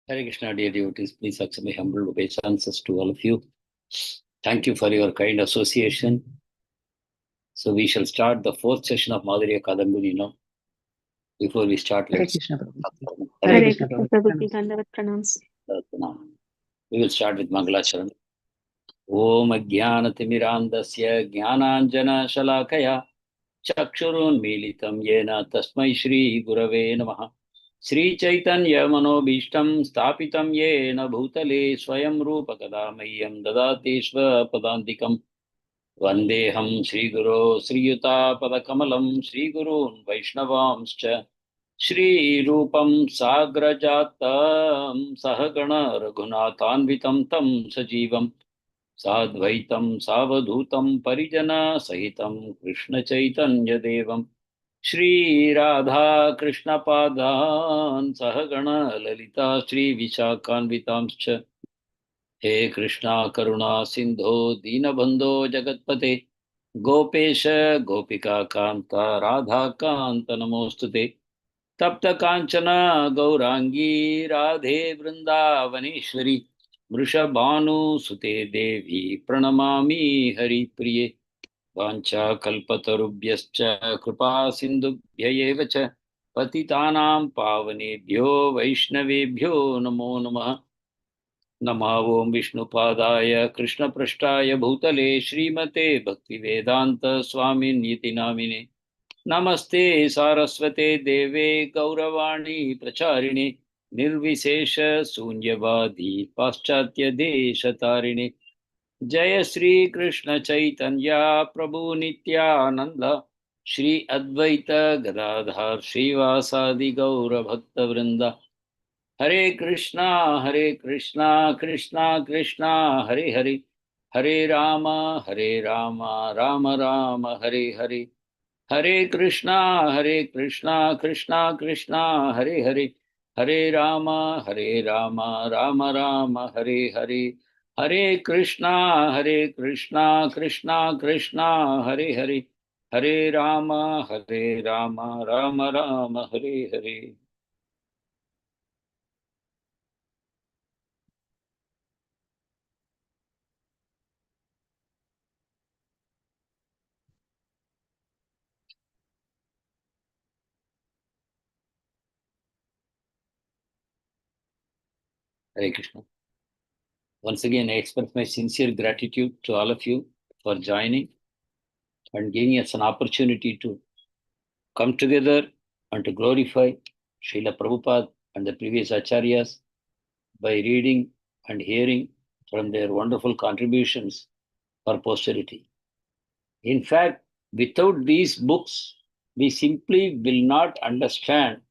Hare Krishna, dear devotees, please accept my humble obeisances to all of you. Thank you for your kind association. So we shall start the fourth session of Madhurya Kadambini now. Before we start, Hare let's Krishna Prabhu. Hare Hare Hare Krishna Krishna Prabhu. Prabhuji, Dandavat Pranams. Krishna. We will start with Mangalacharan. Om Ajnanatimirandasya Jnananjana Shalakaya Chakshurunmilitam Yena Tasmai Shri Gurave Namaha. Shri Chaitanya Manobishtam Stapitam Yena Bhutale Swayam Rupa Kadamayam Dadati Padantikam Vandeham Sri Guru Sri Yuta Padakamalam Sri Gurun Vaishnavamscha Shri Rupam Sagrajatam Sahagana Raghunathanvitam Tam Sajivam Sadvaitam Savadhutam Parijana Sahitam Krishna Chaitanya Devam Shri Radha Krishna Padan Sahagana Lalita Shri Vishakhanvitamscha He Krishna Karuna Sindho Dinabandho Jagatpate Gopesha Gopika Kanta Radha Kanta Namostute Tapta Kanchana Gaurangi Radhe Vrindavaneshwari Vrishabhanu Sute Devi Pranamami Hari Priye Vancha Kalpatarubhyascha Kripa Sindhubhya Cha Patitanam Pavanebhyo Vaishnavebhyo Namo Namaha Nama Om Vishnupadaya Krishna Prashtaya Bhutale Srimate Bhaktivedanta Swamin Niti Namine Namaste Saraswate Deve Gauravani Pracharine Nirvisesha Sunyavadi Paschatya Deshatarine Jaya Sri Krishna Chaitanya Prabhu Nityananda Shri Advaita Gadadhar Srivasadi Gaura Bhakta Vrinda Hare Krishna Krishna Krishna Hare Hare Hare Rama Rama Rama Hare Hare Hare Krishna Krishna Krishna Hare Hare Hare Rama Rama Rama Hare Hare Hare Krishna Krishna Krishna Hare Hare Hare Rama Rama Rama Hare Hare. Hare Krishna. Once again, I express my sincere gratitude to all of you for joining and giving us an opportunity to come together and to glorify Srila Prabhupada and the previous Acharyas by reading and hearing from their wonderful contributions for posterity. In fact, without these books, we simply will not understand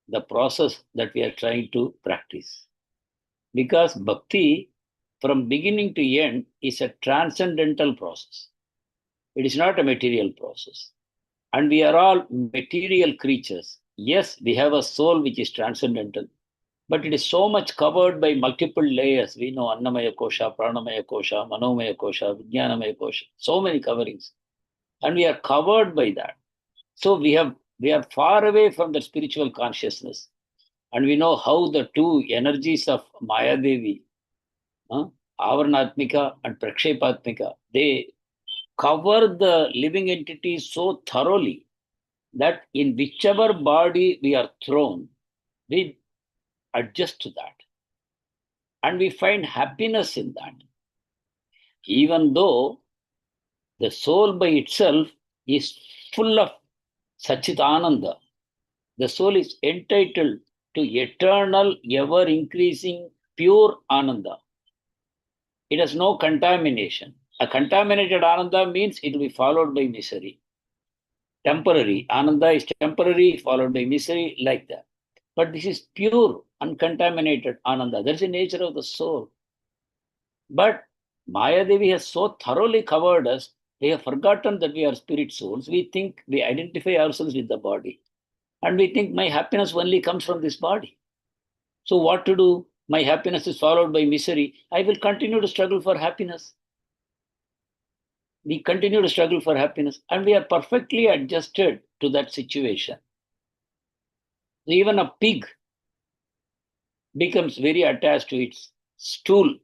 the process that we are trying to practice. Because bhakti, from beginning to end, is a transcendental process. It is not a material process. And we are all material creatures. Yes, we have a soul which is transcendental, but it is so much covered by multiple layers. We know Annamaya Kosha, Pranamaya Kosha, Manomaya Kosha, Vijnanamaya Kosha, so many coverings. And we are covered by that. So we are far away from the spiritual consciousness. And we know how the two energies of Maya Devi, Avaranatmika and Prakshepatmika, they cover the living entity so thoroughly that in whichever body we are thrown, we adjust to that. And we find happiness in that. Even though the soul by itself is full of Sachidananda, the soul is entitled to eternal, ever increasing, pure Ananda. It has no contamination. A contaminated Ananda means it will be followed by misery. Temporary. Ananda is temporary, followed by misery, like that. But this is pure, uncontaminated Ananda. That's the nature of the soul. But Maya Devi has so thoroughly covered us, we have forgotten that we are spirit souls. We think we identify ourselves with the body. And we think my happiness only comes from this body. So what to do? My happiness is followed by misery. I will continue to struggle for happiness. We continue to struggle for happiness, and we are perfectly adjusted to that situation. Even a pig becomes very attached to its stool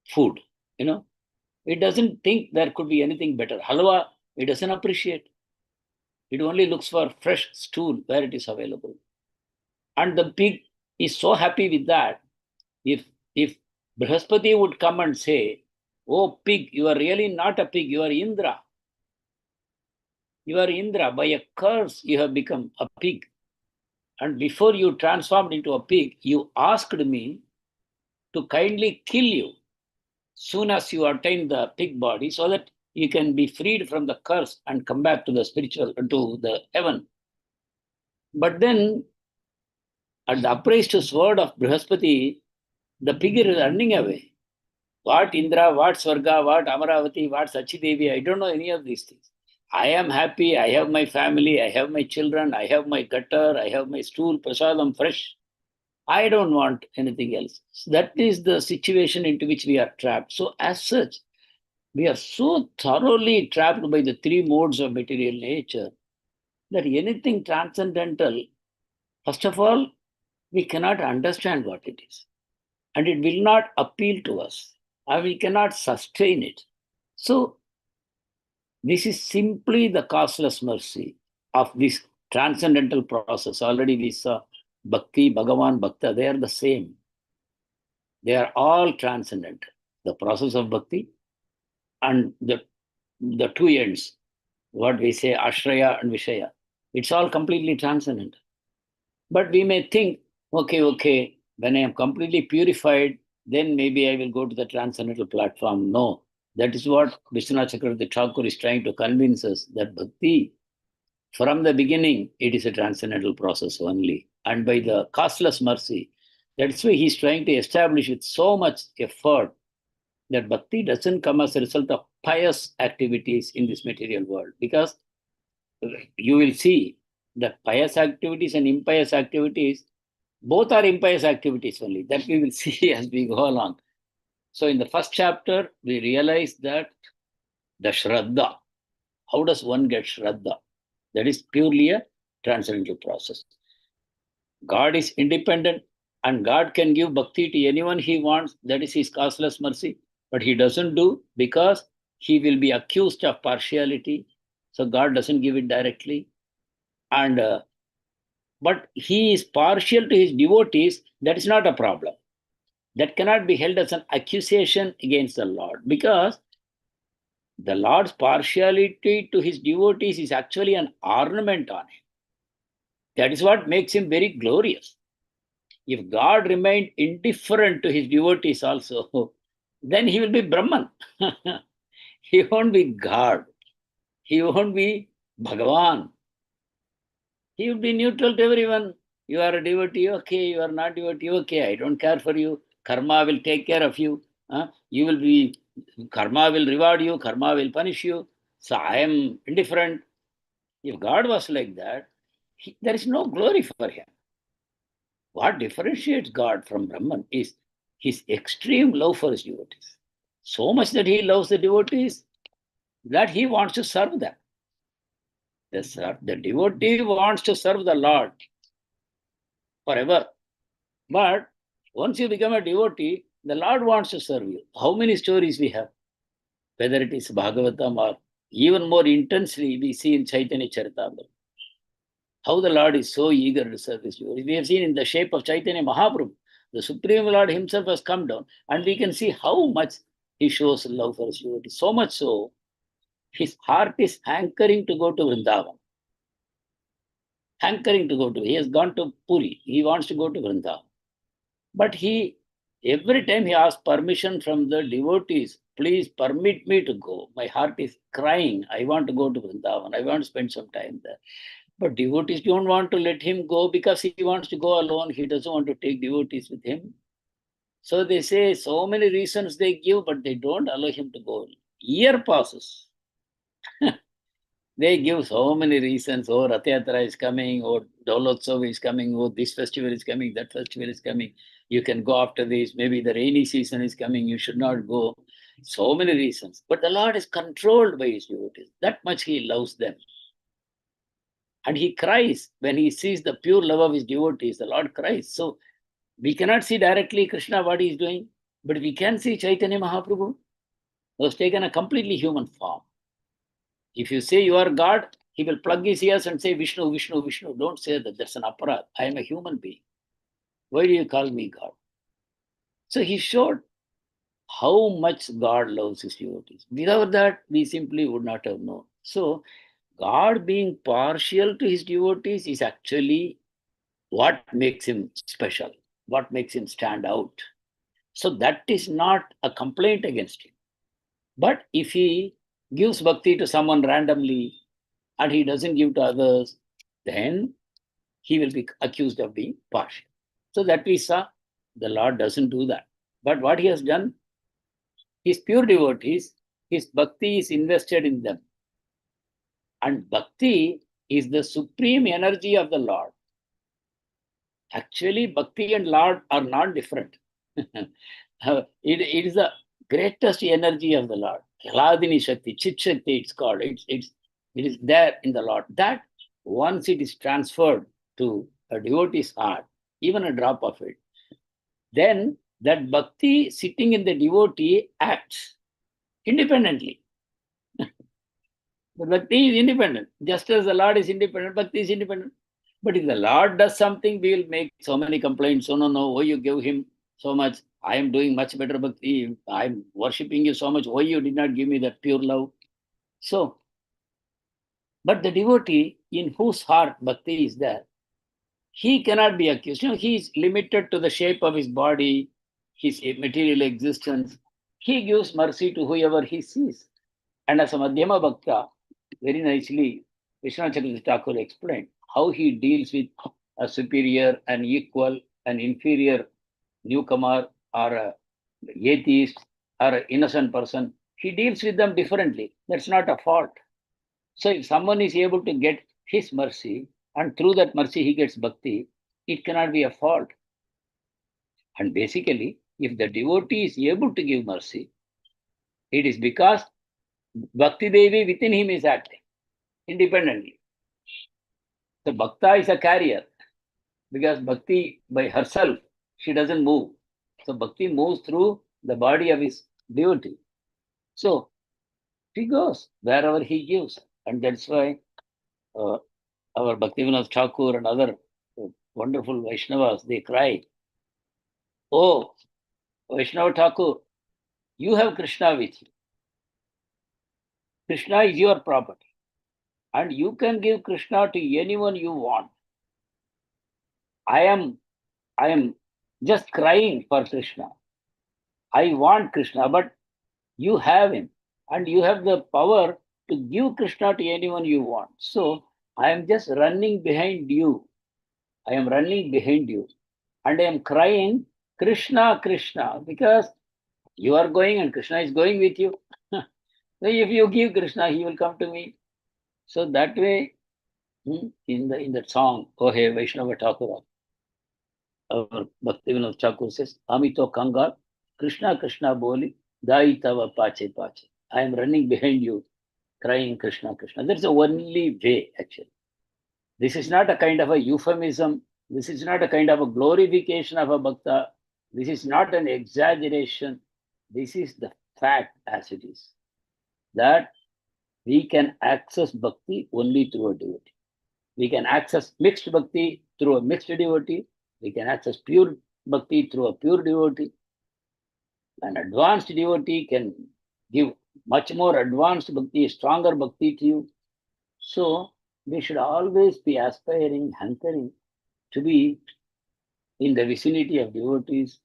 food. It doesn't think there could be anything better. Halwa, it doesn't appreciate. It only looks for fresh stool where it is available. And the pig is so happy with that. If Brihaspati would come and say, "Oh pig, you are really not a pig, you are Indra. You are Indra. By a curse, you have become a pig. And before you transformed into a pig, you asked me to kindly kill you soon as you attain the pig body so that you can be freed from the curse and come back to the spiritual, to the heaven." But then, at the upraised sword of Brihaspati, the pig is running away. What Indra, what Swarga, what Amaravati, what Sachidevi, I don't know any of these things. I am happy, I have my family, I have my children, I have my gutter, I have my stool, prasadam fresh. I don't want anything else. So that is the situation into which we are trapped. So, as such, we are so thoroughly trapped by the three modes of material nature that anything transcendental, first of all, we cannot understand what it is. And it will not appeal to us. And we cannot sustain it. So, this is simply the causeless mercy of this transcendental process. Already we saw Bhakti, Bhagavan, Bhakta, they are the same. They are all transcendent. The process of Bhakti and the two ends, what we say, Ashraya and Vishaya, it's all completely transcendent. But we may think, okay, when I am completely purified, then maybe I will go to the transcendental platform. No, that is what Vishwanath Chakravarti Thakur is trying to convince us, that bhakti, from the beginning, it is a transcendental process only. And by the costless mercy, that's why he's trying to establish with so much effort that bhakti doesn't come as a result of pious activities in this material world. Because you will see that pious activities and impious activities, both are impious activities only. That we will see as we go along. So in the first chapter, we realize that the Shraddha, how does one get Shraddha? That is purely a transcendental process. God is independent and God can give bhakti to anyone he wants. That is his causeless mercy. But he doesn't do because he will be accused of partiality. So God doesn't give it directly. And but he is partial to his devotees. That is not a problem. That cannot be held as an accusation against the Lord, because the Lord's partiality to his devotees is actually an ornament on him. That is what makes him very glorious. If God remained indifferent to his devotees also, then he will be Brahman. He won't be God. He won't be Bhagavan. He will be neutral to everyone. You are a devotee, okay. You are not devotee, okay. I don't care for you. Karma will take care of you. You will be, karma will reward you, karma will punish you. So I am indifferent. If God was like that, there is no glory for him. What differentiates God from Brahman is his extreme love for his devotees. So much that he loves the devotees that he wants to serve them. The devotee wants to serve the Lord forever. But once you become a devotee, the Lord wants to serve you. How many stories we have? Whether it is Bhagavatam or even more intensely, we see in Chaitanya Charitamrita. How the Lord is so eager to serve his devotees. We have seen in the shape of Chaitanya Mahaprabhu, the Supreme Lord himself has come down, and we can see how much he shows love for his devotees. So much so, his heart is hankering to go to Vrindavan. Hankering to go to, he has gone to Puri. He wants to go to Vrindavan. But every time he asks permission from the devotees, please permit me to go. My heart is crying. I want to go to Vrindavan. I want to spend some time there. But devotees don't want to let him go because he wants to go alone. He doesn't want to take devotees with him. So they say so many reasons they give, but they don't allow him to go. Year passes. They give so many reasons. Oh, Rath Yatra is coming. Oh, Dolotsav is coming. Oh, this festival is coming. That festival is coming. You can go after this. Maybe the rainy season is coming. You should not go. So many reasons. But the Lord is controlled by his devotees. That much he loves them. And he cries when he sees the pure love of his devotees. The Lord cries. So We cannot see directly Krishna what he is doing, but we can see Chaitanya Mahaprabhu who has taken a completely human form. If you say you are God, he will plug his ears and say Vishnu, Vishnu, Vishnu. Don't say that. That's an aparad. I am a human being. Why do you call me God? So he showed how much God loves his devotees. Without that, we simply would not have known. So God being partial to his devotees is actually what makes him special, what makes him stand out. So that is not a complaint against him. But if he gives bhakti to someone randomly and he doesn't give to others, then he will be accused of being partial. So that we saw the Lord doesn't do that. But what he has done, his pure devotees, his bhakti is invested in them. And bhakti is the supreme energy of the Lord. Actually, bhakti and Lord are not different. It is the greatest energy of the Lord. Hladini Shakti, Chit Shakti, it's called. It is there in the Lord. That once it is transferred to a devotee's heart, even a drop of it, then that bhakti sitting in the devotee acts independently. The bhakti is independent. Just as the Lord is independent, bhakti is independent. But if the Lord does something, we will make so many complaints. Oh, no, why you give him so much? I am doing much better bhakti. I am worshipping you so much. Why you did not give me that pure love? So, but the devotee in whose heart bhakti is there, he cannot be accused. He is limited to the shape of his body, his material existence. He gives mercy to whoever he sees. And as a Madhyama Bhakta, very nicely, Vishwanath Chakravarti Thakur explained how he deals with a superior, an equal, an inferior newcomer, or a atheist, or an innocent person. He deals with them differently. That's not a fault. So if someone is able to get his mercy, and through that mercy he gets bhakti, it cannot be a fault. And basically, if the devotee is able to give mercy, it is because Bhakti Devi within him is acting independently. The Bhakta is a carrier because Bhakti by herself, she doesn't move. So Bhakti moves through the body of his devotee. So he goes wherever he gives. And that's why uh, our Bhaktivinoda Thakur and other wonderful Vaishnavas, they cry, oh, Vaishnava Thakur, you have Krishna with you. Krishna is your property. And you can give Krishna to anyone you want. I am just crying for Krishna. I want Krishna, but you have him. And you have the power to give Krishna to anyone you want. So I am just running behind you. I am running behind you. And I am crying, Krishna, Krishna, because you are going and Krishna is going with you. So if you give Krishna, he will come to me. So that way, in that song, Oh Hey Vaishnava Thakur, our Bhaktivinoda Thakur says, Amito Kangal, Krishna Krishna Boli, Dai Tava Pache Pache. I am running behind you, crying Krishna Krishna. That's the only way, actually. This is not a kind of a euphemism. This is not a kind of a glorification of a bhakta. This is not an exaggeration. This is the fact as it is. That we can access bhakti only through a devotee. We can access mixed bhakti through a mixed devotee. We can access pure bhakti through a pure devotee. An advanced devotee can give much more advanced bhakti, stronger bhakti to you. So we should always be aspiring, hankering to be in the vicinity of devotees,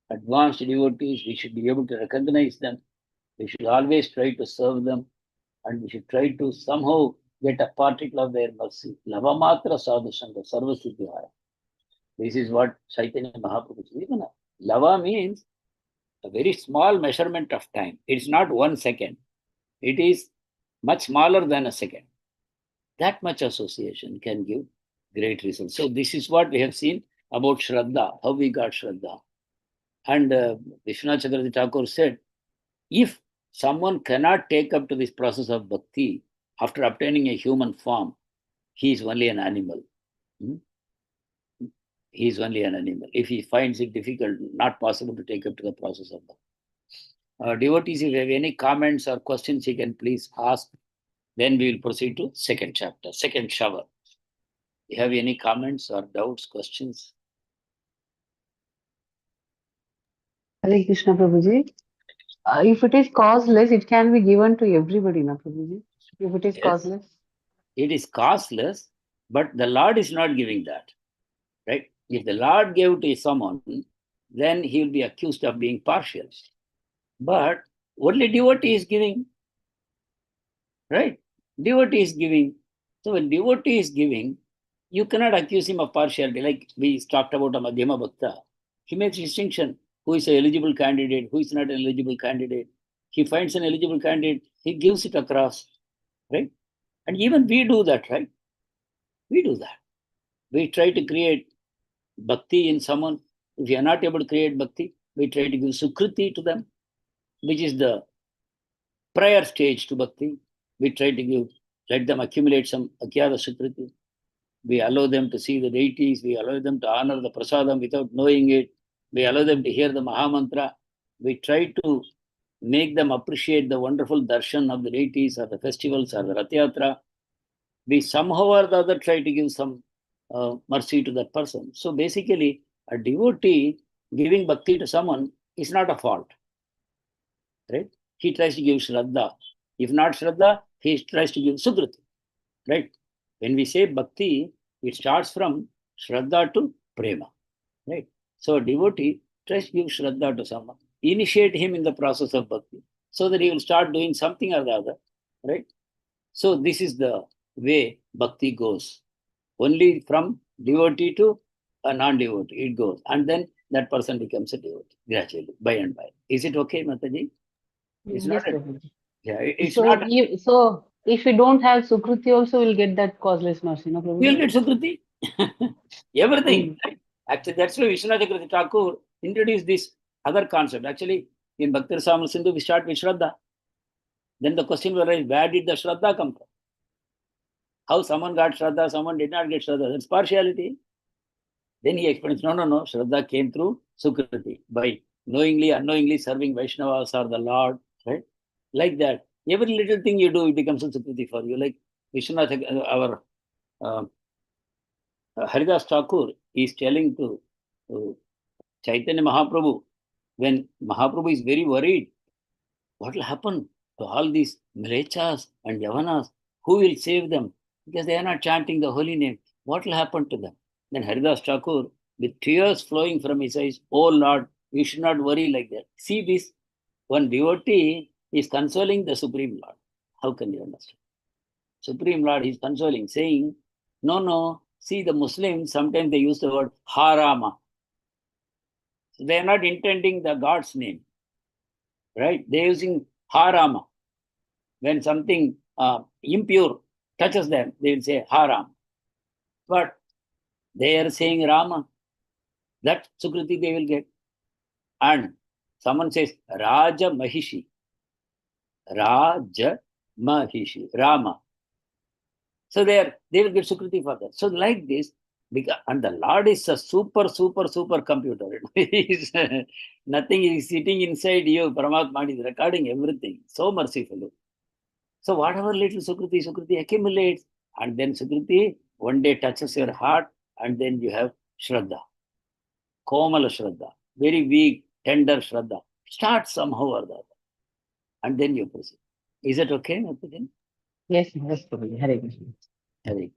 advanced devotees. We should be able to recognize them. We should always try to serve them, and we should try to somehow get a particle of their mercy. Lavamatra sadhu sangha sarvasiddhihaya. This is what Chaitanya Mahaprabhu says. Even lava means a very small measurement of time. It's not 1 second. It is much smaller than a second. That much association can give great results. So this is what we have seen about Shraddha, how we got Shraddha. And Vishwanath Chakravarti Thakur said, if someone cannot take up to this process of bhakti after obtaining a human form, he is only an animal. he is only an animal. If he finds it difficult, not possible to take up to the process of bhakti. Devotees, if you have any comments or questions, you can please ask. Then we will proceed to second chapter, second shower. You have any comments or doubts, questions? Hare Krishna, Prabhuji. If it is causeless, it can be given to everybody, na Prabhuji? If it is Yes, causeless. it is costless, but the Lord is not giving that, right? If the Lord gave to someone, then he will be accused of being partial. But only devotee is giving, right? Devotee is giving. So when devotee is giving, you cannot accuse him of partiality. Like we talked about a Madhyama Bhakta. He makes distinction who is an eligible candidate, who is not an eligible candidate. He finds an eligible candidate, he gives it across, right? And even we do that, right? We do that. We try to create bhakti in someone. If we are not able to create bhakti, we try to give sukriti to them, which is the prior stage to bhakti. We try to give, let them accumulate some akyada sukriti. We allow them to see the deities. We allow them to honor the prasadam without knowing it. We allow them to hear the Mahamantra. We try to make them appreciate the wonderful darshan of the deities or the festivals or the Rath Yatra. We somehow or the other try to give some mercy to that person. So basically, a devotee giving bhakti to someone is not a fault, right? He tries to give shraddha. If not shraddha, he tries to give sukriti, right? When we say bhakti, it starts from shraddha to prema, right? So a devotee tries to give shraddha to someone, initiate him in the process of bhakti, so that he will start doing something or the other, right? So this is the way bhakti goes. Only from devotee to a non-devotee, it goes. And then that person becomes a devotee gradually, by and by. Is it okay, Mataji? It's not Yes, a, Prabhuji. yeah, it's So, not, so if we don't have Sukruti also, we'll get that causeless mercy, no, you'll Prabhuji? get Sukriti. Everything. Mm. Right? Actually, that's why Vishwanath Thakur introduced this other concept. Actually, in Bhakti Rasamrita Sindhu, we start with Shraddha. Then the question will arise, where did the Shraddha come from? How someone got Shraddha, someone did not get Shraddha. That's partiality. Then he explains, no, no, no. Shraddha came through Sukriti by knowingly, unknowingly serving Vaishnavas or the Lord, right? Like that. Every little thing you do, it becomes a Sukriti for you. Like Vishwanath, our uh, Haridas Thakur is telling to Chaitanya Mahaprabhu, when Mahaprabhu is very worried, what will happen to all these Mlechas and Yavanas? Who will save them? Because they are not chanting the holy name. What will happen to them? Then Haridas Thakur, with tears flowing from his eyes, oh Lord, you should not worry like that. See this, one devotee is consoling the Supreme Lord. How can you understand? Supreme Lord is consoling, saying, no, no, see the Muslims, sometimes they use the word harama. So they are not intending the God's name, right? They're using harama. When something impure touches them, they will say haram. But they are saying Rama. That Sukriti they will get. And someone says Raja Mahishi. Raja Mahishi. Rama. So they will get Sukriti for that. So like this, because, and the Lord is a super, super, super computer. Nothing is sitting inside you. Paramatma is recording everything. So merciful. So whatever little Sukriti accumulates, and then Sukriti one day touches your heart, and then you have Shraddha, Komala Shraddha, very weak, tender Shraddha. Start somehow or the other, and then you proceed. Is it okay, Mataji? Yes, yes, Prabhuji. Hare Krishna. Very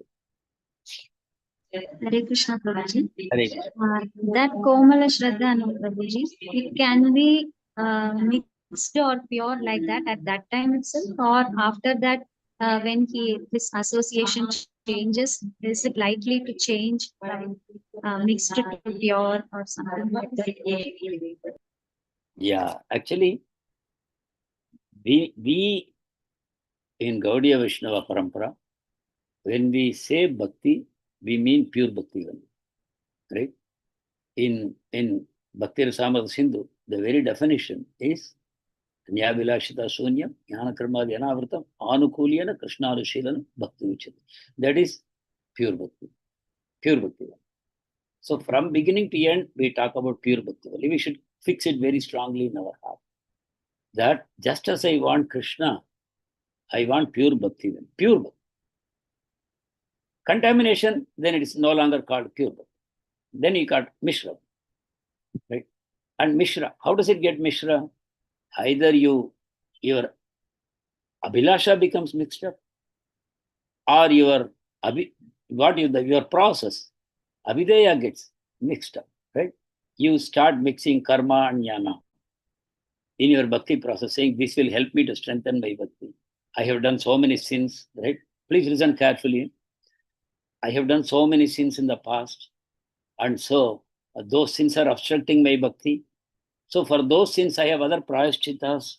good. Hare Krishna Prabhuji. Very good. That Komala Shraddha, no, Prabhuji, it can be mixed or pure like that at that time itself, or after that, when this association changes, is it likely to change, mixed to pure or something like that? Yeah, actually, we in Gaudiya Vaishnava Parampara, when we say bhakti, we mean pure bhakti only, right? In Bhakti Rasamrita Sindhu, the very definition is Nyavilashita Sunyam, Jnana Karma Dhyanavrtam, Anukulyana Krishnarushilan Bhakti Uchit. That is pure bhakti. Pure bhakti. So from beginning to end, we talk about pure bhakti. We should fix it very strongly in our heart. That just as I want Krishna, I want pure bhakti. Pure bhakti. Contamination, then it is no longer called pure bhakti. Then you got Mishra. Right? And Mishra, how does it get Mishra? Either your Abhilasha becomes mixed up, or your process, Abhideya gets mixed up, right? You start mixing karma and jnana in your bhakti process, saying, this will help me to strengthen my bhakti. I have done so many sins, right? Please listen carefully. I have done so many sins in the past, and so those sins are obstructing my bhakti. So for those sins, I have other prayashchitas.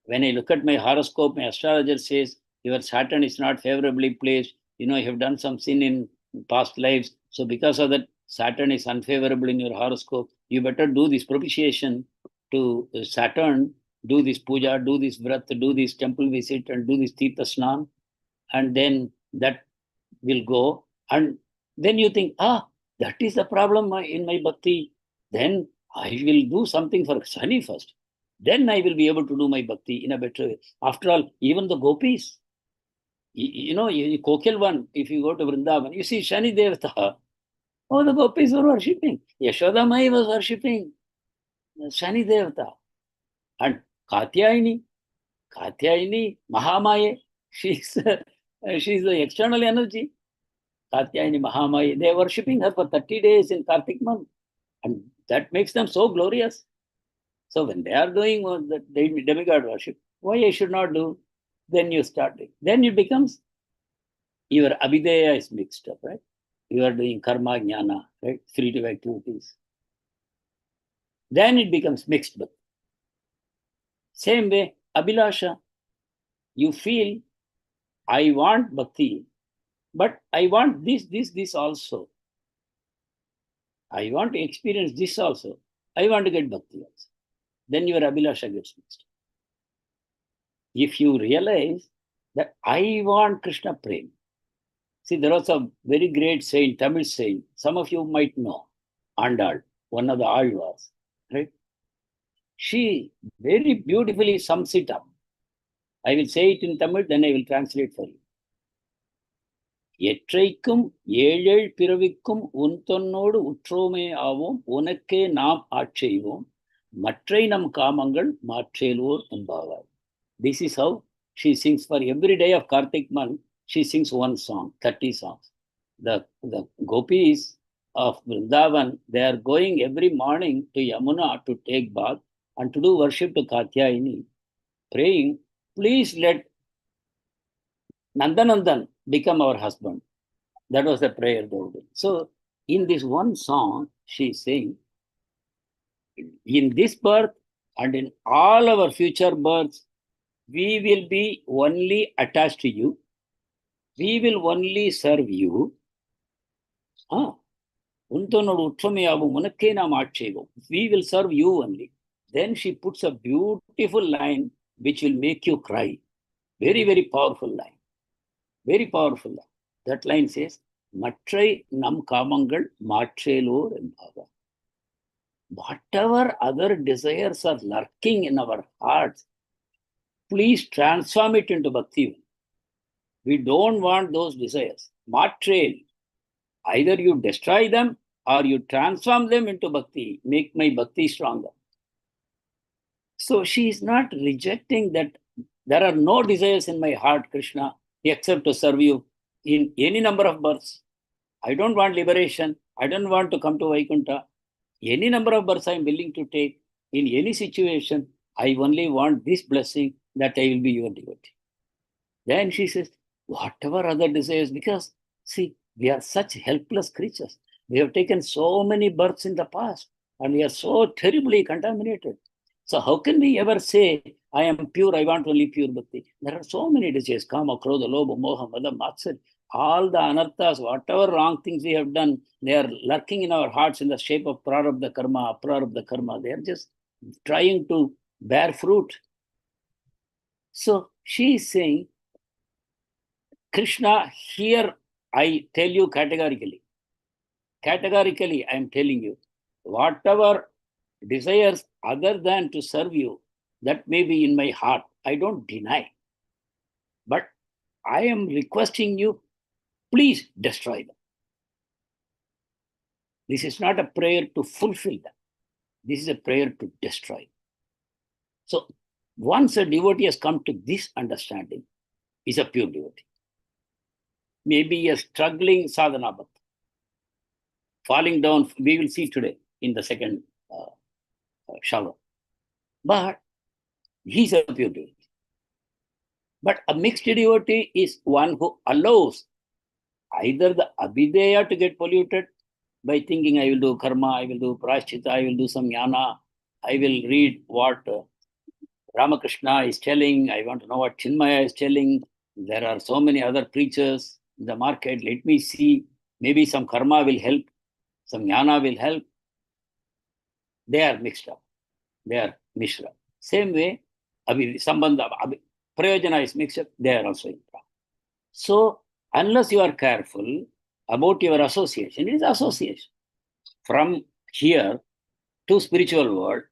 When I look at my horoscope, my astrologer says, your Saturn is not favorably placed. You have done some sin in past lives. So because of that, Saturn is unfavorable in your horoscope. You better do this propitiation to Saturn, do this puja, do this vrat, do this temple visit, and do this tirtha snan. And then that will go. And then you think, that is the problem in my bhakti. Then I will do something for Shani first. Then I will be able to do my bhakti in a better way. After all, even the gopis, Kokil one, if you go to Vrindavan, you see Shani Devata. Oh, the gopis were worshipping. Yashoda Mai was worshipping Shani Devata. And Katyayani, Mahamaye, she's the external energy. Katyayani Mahamaya, they are worshipping her for 30 days in Kartik month. And that makes them so glorious. So when they are doing the demigod worship, why I should not do? Then you start doing. Then it becomes, your Abhideya is mixed up, right? You are doing karma, jnana, right? 3 activities. Then it becomes mixed bhakti. Same way, Abhilasha, you feel, I want bhakti, but I want this also. I want to experience this also. I want to get bhakti also. Then your Abhilasha gets mixed. If you realize that I want Krishna Prem. See, there was a very great saying, Tamil saying, some of you might know, Andal, one of the Alvars, right? She very beautifully sums it up. I will say it in Tamil, then I will translate for you. எற்றைக்கும் ஏழேழ் பிறவிக்கும் உன்தொன்னோடு உற்றோமே ஆவோம் உனக்கே நாம் ஆட்செய்வோம் மற்றை நம் காமங்கள் மாற்றேலோர் என்பாவார். This is how she sings for every day of Kartik month. She sings one song, 30 songs. The gopis of Vrindavan, they are going every morning to Yamuna to take bath and to do worship to Katyayani, praying, please let Nandanandan become our husband. That was the prayer they were doing. So in this one song, she is saying, in this birth and in all our future births, we will be only attached to you. We will only serve you. We will serve you only. Then she puts a beautiful line which will make you cry. Very, very powerful line. Very powerful line. That line says, Matrai nam kamangal matrelor embhava. Whatever other desires are lurking in our hearts, please transform it into bhakti. We don't want those desires. Matrail. Either you destroy them or you transform them into bhakti. Make my bhakti stronger. So she is not rejecting that there are no desires in my heart, Krishna, except to serve you in any number of births. I don't want liberation. I don't want to come to Vaikuntha. Any number of births I am willing to take in any situation. I only want this blessing that I will be your devotee. Then she says, whatever other desires, because see, we are such helpless creatures. We have taken so many births in the past and we are so terribly contaminated. So how can we ever say, I am pure, I want only pure bhakti? There are so many desires, kama, krodha, lobha, moha, mada, matsar. All the anarthas, whatever wrong things we have done, they are lurking in our hearts in the shape of prarabdha karma, aprarabdha karma. They are just trying to bear fruit. So she is saying, Krishna, here I tell you categorically, categorically, I am telling you, whatever desires other than to serve you, that may be in my heart, I don't deny. But I am requesting you, please destroy them. This is not a prayer to fulfill them. This is a prayer to destroy. So once a devotee has come to this understanding, is a pure devotee. Maybe a struggling sadhana bhakta, falling down, we will see today in the second shower. But he's a pure devotee. But a mixed devotee is one who allows either the abhideya to get polluted by thinking, I will do karma, I will do prashchita, I will do some jnana, I will read what Ramakrishna is telling, I want to know what Chinmaya is telling. There are so many other preachers in the market. Let me see, maybe some karma will help, some jnana will help. They are mixed up. They are mishra. Same way, sambandha, prayojana is mixed up, they are also improper. So, unless you are careful about your association, it is association. From here to spiritual world,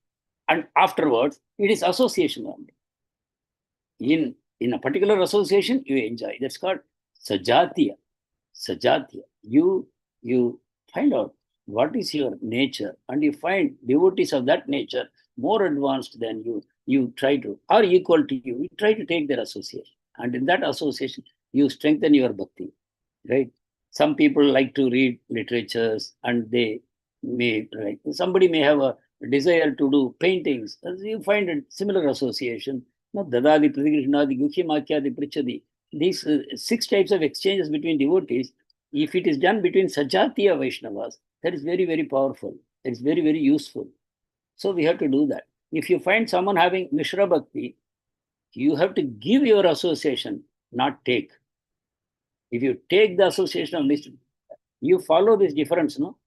and afterwards, it is association only. In a particular association, you enjoy. That's called sajatiya. Sajatiya. You find out what is your nature, and you find devotees of that nature more advanced than you. You try to, or equal to you. You try to take their association, and in that association, you strengthen your bhakti. Right? Some people like to read literatures, and they may, right? Somebody may have a desire to do paintings. You find a similar association. Dadadi, Pratikrishnaadi, Gukhyamakhyadi, Prichadi. These 6 types of exchanges between devotees, if it is done between Sajatiya Vaishnavas, that is very, very powerful. That is very, very useful. So we have to do that. If you find someone having Mishra Bhakti, you have to give your association, not take. If you take the association of Mishra, you follow this difference, no?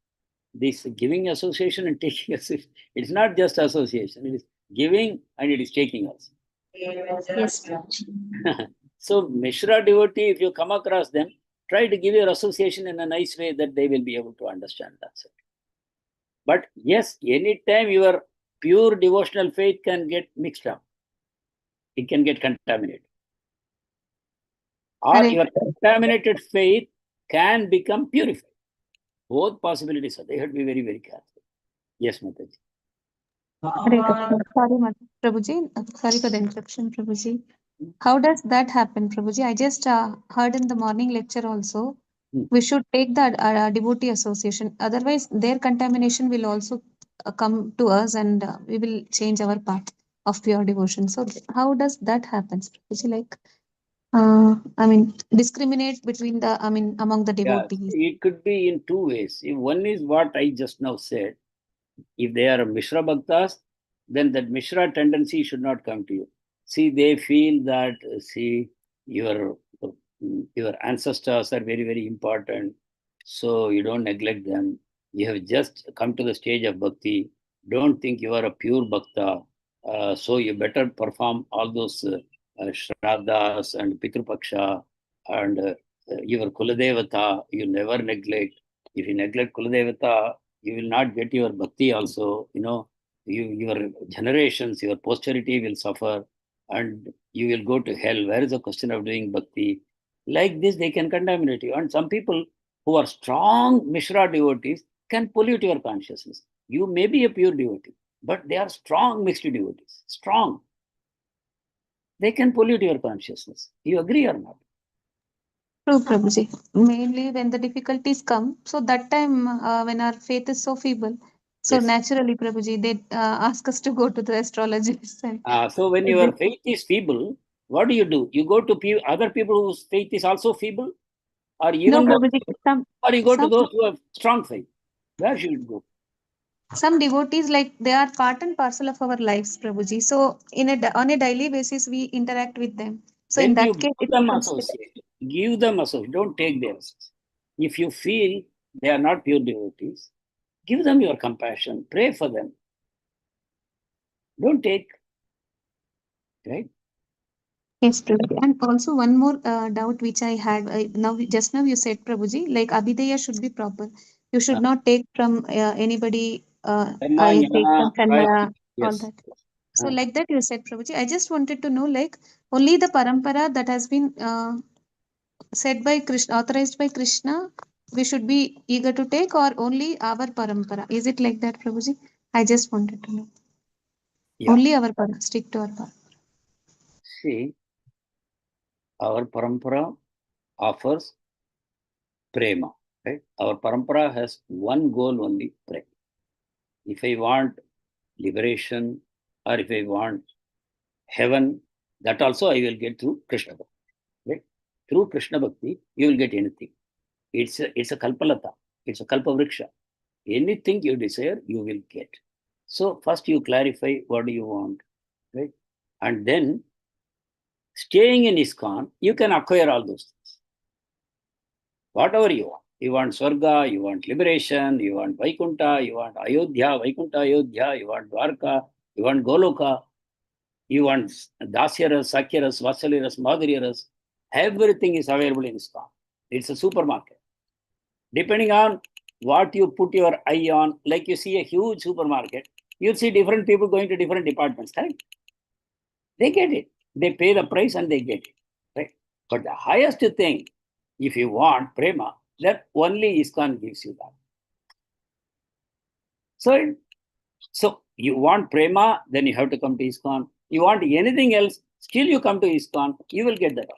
This giving association and taking association, it's not just association, it is giving and it is taking also. Yes, Prabhuji. So, Mishra devotee, if you come across them, try to give your association in a nice way that they will be able to understand that. But yes, anytime your pure devotional faith can get mixed up, it can get contaminated. Or Correct. your contaminated faith can become purified. Both possibilities are. They have to be very, very careful. Yes, Mataji. Sorry, Prabhuji. Sorry for the interruption, Prabhuji. How does that happen, Prabhuji? I just heard in the morning lecture also, we should take the devotee association. Otherwise, their contamination will also come to us and we will change our path of pure devotion. So, how does that happen, Prabhuji? Like, I mean, discriminate between the, I mean, among the Yeah, devotees. it could be in 2 ways. One is what I just now said. If they are Mishra Bhaktas, then that Mishra tendency should not come to you. See, they feel that, see, your ancestors are very, very important. So you don't neglect them. You have just come to the stage of bhakti. Don't think you are a pure bhakta. So you better perform all those shraddhas and pitrupaksha and your kuladevata. You never neglect. If you neglect kuladevata, you will not get your bhakti also. Your generations, your posterity will suffer and you will go to hell. Where is the question of doing bhakti? Like this, they can contaminate you. And some people who are strong Mishra devotees can pollute your consciousness. You may be a pure devotee, but they are strong mixed devotees. Strong. They can pollute your consciousness. You agree or not? True, Prabhuji. Mainly when the difficulties come, so that time when our faith is so feeble, so Yes. naturally, Prabhuji, they ask us to go to the astrologist. So when your faith is feeble, what do? You go to other people whose faith is also feeble? Or No, even Prabhuji, or you go to some those who have strong faith? Where should you go? some devotees like they are part and parcel of our lives, Prabhuji. So on a daily basis, we interact with them. So in Then you that case, give it is them considered. association. Give them association. Don't take theirs. If you feel they are not pure devotees, give them your compassion. Pray for them. Don't take, right? Yes, Prabhuji. And also one more doubt which I had just now you said, Prabhuji, like Abhidaya should be proper. You should not take from anybody. Dhamma, I take jnana, from Kanmaya, all yes. that. So like that you said, Prabhuji. I just wanted to know, like, only the parampara that has been said by Krishna, authorized by Krishna, we should be eager to take, or only our parampara? Is it like that, Prabhuji? I just wanted to know. Yeah. Only our parampara, stick to our parampara. See, our parampara offers prema, right? Our parampara has one goal only, prema. If I want liberation or if I want heaven, that also I will get through Krishna Bhakti. Right? Through Krishna Bhakti, you will get anything. It's a kalpalata, it's a kalpavriksha. Anything you desire, you will get. So first you clarify what do you want, right? And then staying in ISKCON, you can acquire all those things. Whatever you want. You want Swarga, you want liberation, you want Vaikuntha, you want Ayodhya, Vaikuntha Ayodhya, you want Dwarka, you want Goloka, you want Dasyaras, Sakyaras, Vatsaliras, Madhuryaras. Everything is available in ISKCON. It's a supermarket. Depending on what you put your eye on, like you see a huge supermarket, you'll see different people going to different departments, correct? They get it. They pay the price and they get it, right? But the highest thing, if you want prema, that only ISKCON gives you that. So you want prema, then you have to come to ISKCON. You want anything else, still you come to ISKCON, you will get that.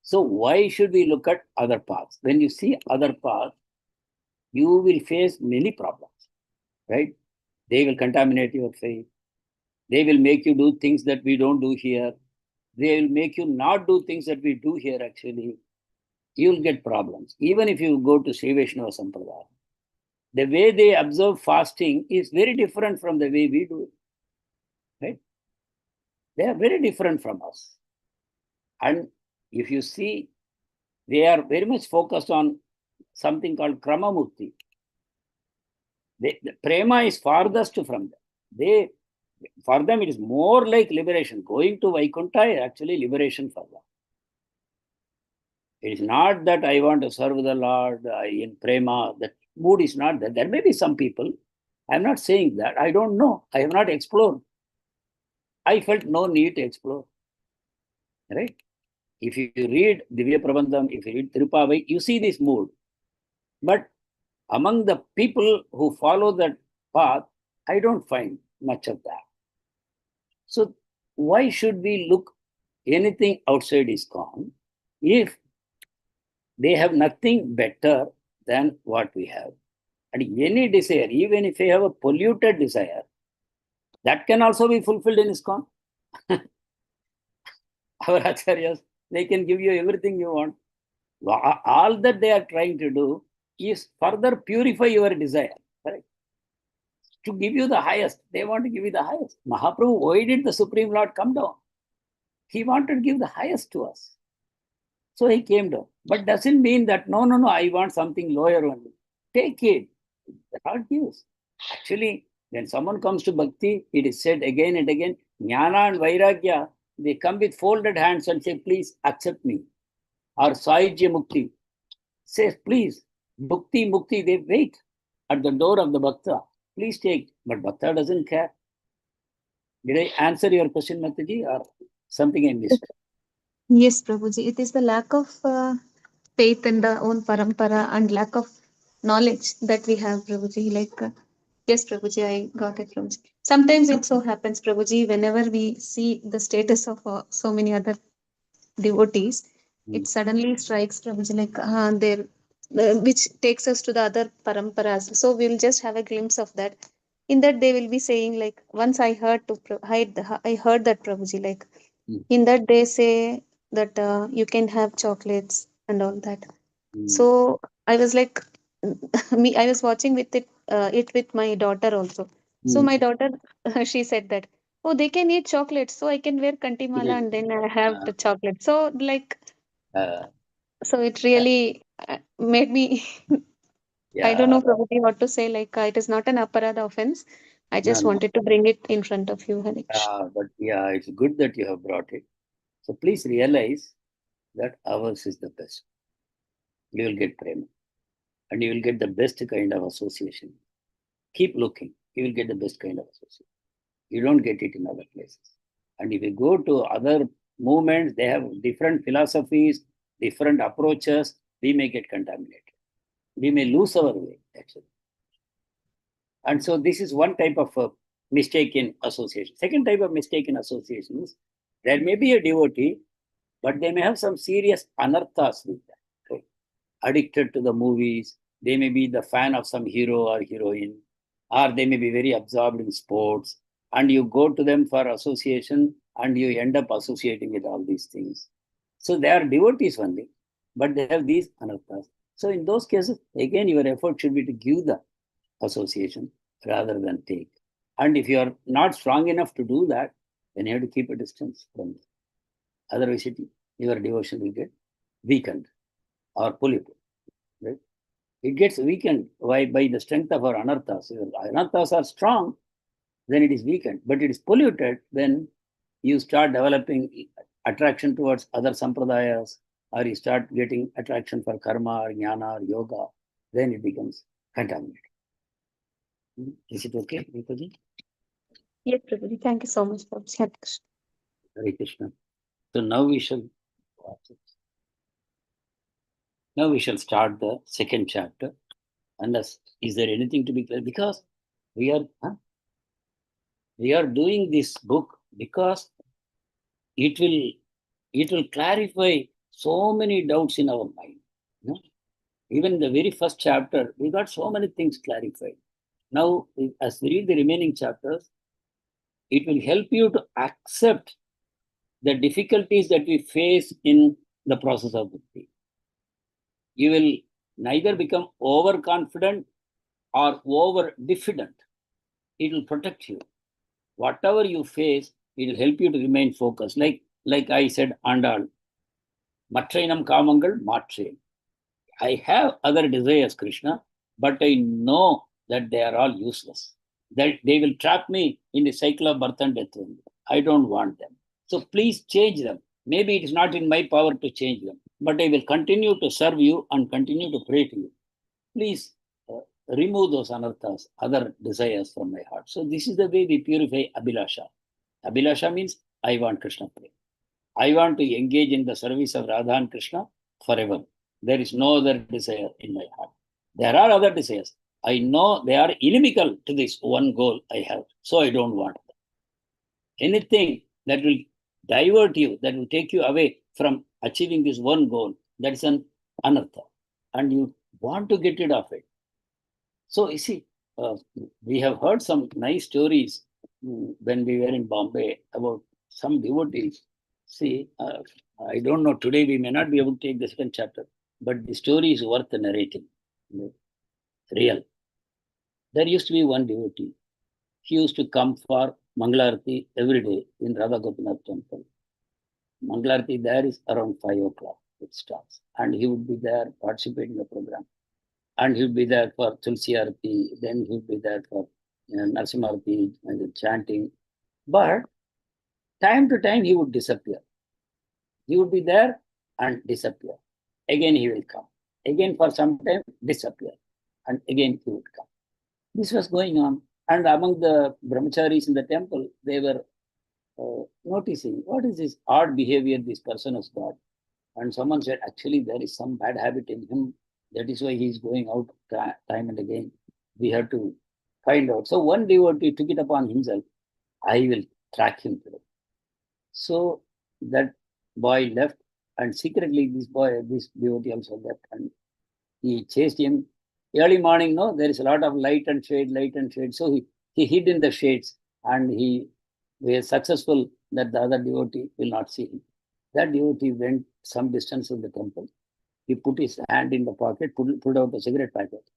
So why should we look at other paths? When you see other paths, you will face many problems, right? They will contaminate your faith. They will make you do things that we don't do here. They will make you not do things that we do here, actually. You'll get problems. Even if you go to Sri Vaishnava Sampradaya, the way they observe fasting is very different from the way we do it, right? They are very different from us. And if you see, they are very much focused on something called Krama Mukti. The prema is farthest from them. For them, it is more like liberation. Going to Vaikuntha is actually liberation for them. It is not that I want to serve the Lord in prema. That mood is not there. There may be some people. I'm not saying that. I don't know. I have not explored. I felt no need to explore. Right? If you read Divya Prabandham, if you read Tirupavai, you see this mood. But among the people who follow that path, I don't find much of that. So why should we look anything outside ISKCON if they have nothing better than what we have? And any desire, even if you have a polluted desire, that can also be fulfilled in ISKCON. Our acharyas, they can give you everything you want. All that they are trying to do is further purify your desire, correct? To give you the highest. They want to give you the highest. Mahaprabhu, why did the Supreme Lord come down? He wanted to give the highest to us. So he came down. But doesn't mean that, no, I want something lower only. Take it. The Lord gives. Actually, when someone comes to bhakti, it is said again and again, jnana and vairagya, they come with folded hands and say, please accept me. Or saijya mukti says, please, bhakti mukti, they wait at the door of the bhakta. Please take. But bhakta doesn't care. Did I answer your question, Mataji, or something I missed? Yes, Prabhuji. It is the lack of faith in the own parampara and lack of knowledge that we have, Prabhuji. Like, yes, Prabhuji, I got it, Prabhuji. Sometimes it so happens, Prabhuji, whenever we see the status of so many other devotees, it suddenly strikes, Prabhuji, like, there, which takes us to the other paramparas. So we'll just have a glimpse of that. In that, they will be saying, like, once I heard I heard that, Prabhuji, like, in that they say that you can have chocolates and all that. So I was like, me, I was watching with it with my daughter also. So my daughter, she said that, oh, they can eat chocolates, so I can wear kantimala and then I have the chocolate. So like, Uh, so it really made me, I don't yeah, know probably what to say. Like, it is not an aparada offense. I no, just no. wanted to bring it in front of you, Harish. But yeah, it's good that you have brought it. So please realize that ours is the best. You will get prema. and you will get the best kind of association. Keep looking, you will get the best kind of association. You don't get it in other places. And if you go to other movements, they have different philosophies, different approaches, we may get contaminated. We may lose our way, actually. And so this is one type of mistake in association. Second type of mistake in association is there may be a devotee, but they may have some serious anarthas with that. Okay? Addicted to the movies, they may be the fan of some hero or heroine, or they may be very absorbed in sports, and you go to them for association and you end up associating with all these things. So they are devotees only, but they have these anarthas. So in those cases, again, your effort should be to give the association rather than take. And if you are not strong enough to do that, then you have to keep a distance from them. Otherwise, your devotion will get weakened or polluted. Right? It gets weakened by the strength of our anarthas. If our anarthas are strong, then it is weakened. But it is polluted when you start developing attraction towards other sampradayas, or you start getting attraction for karma or jnana or yoga, then it becomes contaminated. Is it okay, Rikaji? Yes, Prabhuji. Thank you so much, Prabhuji. Hare Krishna. So now we shall start the second chapter. Unless, is there anything to be clear? Because we are doing this book because it will clarify so many doubts in our mind. You know? Even the very first chapter, we got so many things clarified. Now, as we read the remaining chapters, it will help you to accept the difficulties that we face in the process of bhakti. You will neither become overconfident or over diffident. It will protect you. Whatever you face, it will help you to remain focused. Like I said, Andal, Matrainam Kamangal Matre. I have other desires, Krishna, but I know that they are all useless. That they will trap me in the cycle of birth and death. I don't want them. So please change them. Maybe it is not in my power to change them, but I will continue to serve you and continue to pray to you. Please remove those anarthas, other desires from my heart. So this is the way we purify Abhilasha. Abhilasha means I want Krishna play. I want to engage in the service of Radha and Krishna forever. There is no other desire in my heart. There are other desires. I know they are inimical to this one goal I have, so I don't want them. Anything that will divert you, that will take you away from achieving this one goal, that is an anartha, and you want to get rid of it. So you see, we have heard some nice stories when we were in Bombay about some devotees. See, I don't know, today we may not be able to take the second chapter, but the story is worth narrating. Real. There used to be one devotee. He used to come for Mangalarti every day in Radha Gopinath temple. Mangalarti there is around 5 o'clock. It starts. And he would be there participating in the program. And he would be there for Tulsi Arati, then he would be there for Narasimha Arati and chanting. But time to time he would disappear. He would be there and disappear. Again he will come. Again for some time disappear. And again he would come. This was going on. And among the brahmacharis in the temple, they were noticing, what is this odd behavior this person has got? And someone said, actually, there is some bad habit in him. That is why he is going out time and again. We have to find out. So one devotee took it upon himself, I will track him today. So that boy left, and secretly this devotee also left, and he chased him. Early morning, no, there is a lot of light and shade. So he hid in the shades, and he was successful that the other devotee will not see him. That devotee went some distance from the temple. He put his hand in the pocket, pulled out a cigarette packet,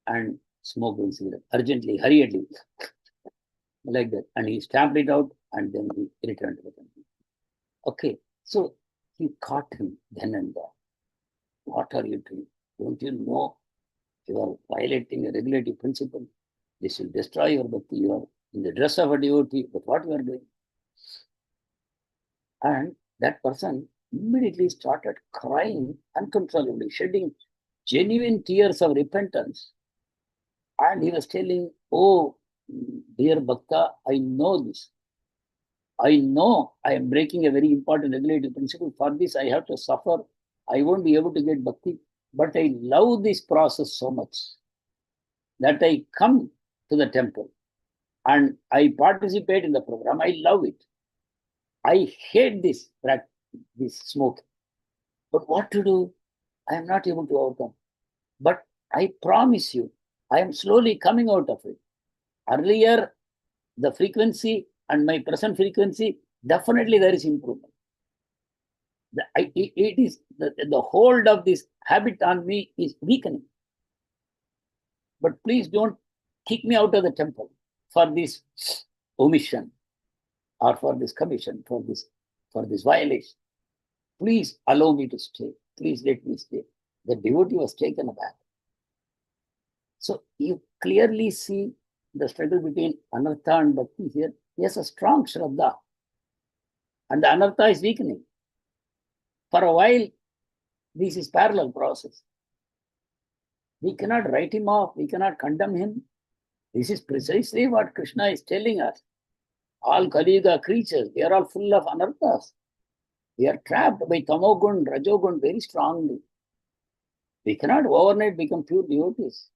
and smoked one cigarette urgently, hurriedly, like that. And he stamped it out, and then he returned to the temple. Okay, so he caught him then and there. What are you doing? Don't you know you are violating a regulative principle? This will destroy your bhakti. You are in the dress of a devotee, but what you are doing? And that person immediately started crying uncontrollably, shedding genuine tears of repentance. And he was telling, oh, dear Bhakta, I know this. I know I am breaking a very important regulative principle. For this, I have to suffer. I won't be able to get bhakti. But I love this process so much that I come to the temple and I participate in the program. I love it. I hate this smoke. But what to do? I am not able to overcome. But I promise you, I am slowly coming out of it. Earlier, the frequency and my present frequency, definitely there is improvement. It is the hold of this habit on me is weakening. But please don't kick me out of the temple for this omission or for this commission, for this violation. Please allow me to stay. Please let me stay. The devotee was taken aback. So you clearly see the struggle between anartha and bhakti here. He has a strong shraddha. And the anartha is weakening. For a while, this is parallel process. We cannot write him off. We cannot condemn him. This is precisely what Krishna is telling us. All Kali Yuga creatures, they are all full of anarthas. We are trapped by tamogun, rajogun very strongly. We cannot overnight become pure devotees.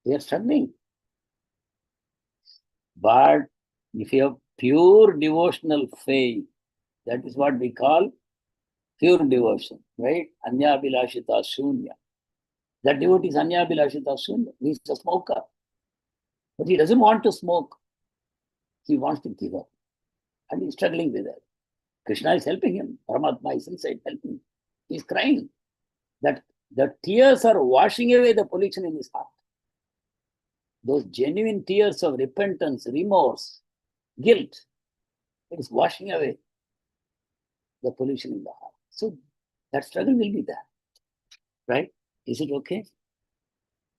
We are struggling. But if you have pure devotional faith, that is what we call pure devotion, right? Anya Bilashita Shunya. That devotee is Anya Bilashita Shunya. He is a smoker. But he doesn't want to smoke. He wants to give up. And he's struggling with it. Krishna is helping him. Paramatma is inside helping him. He's crying. That the tears are washing away the pollution in his heart. Those genuine tears of repentance, remorse, guilt, it is washing away the pollution in the heart. So that struggle will be there. Right? Is it okay?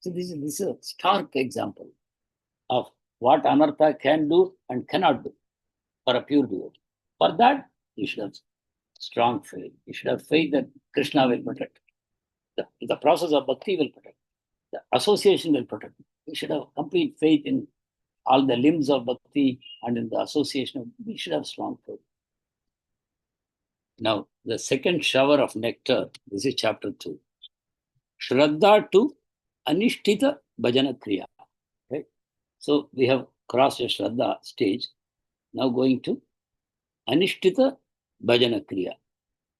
So this is a stark example of what anartha can do and cannot do for a pure devotee. For that, you should have strong faith. You should have faith that Krishna will protect. The process of bhakti will protect. The association will protect. You should have complete faith in all the limbs of bhakti and in the association. We should have strong faith. Now, the second shower of nectar, this is chapter 2. Shraddha to Anishtita Bhajana Kriya. Right? So we have crossed a Shraddha stage. Now going to Anishtita Bhajana Kriya.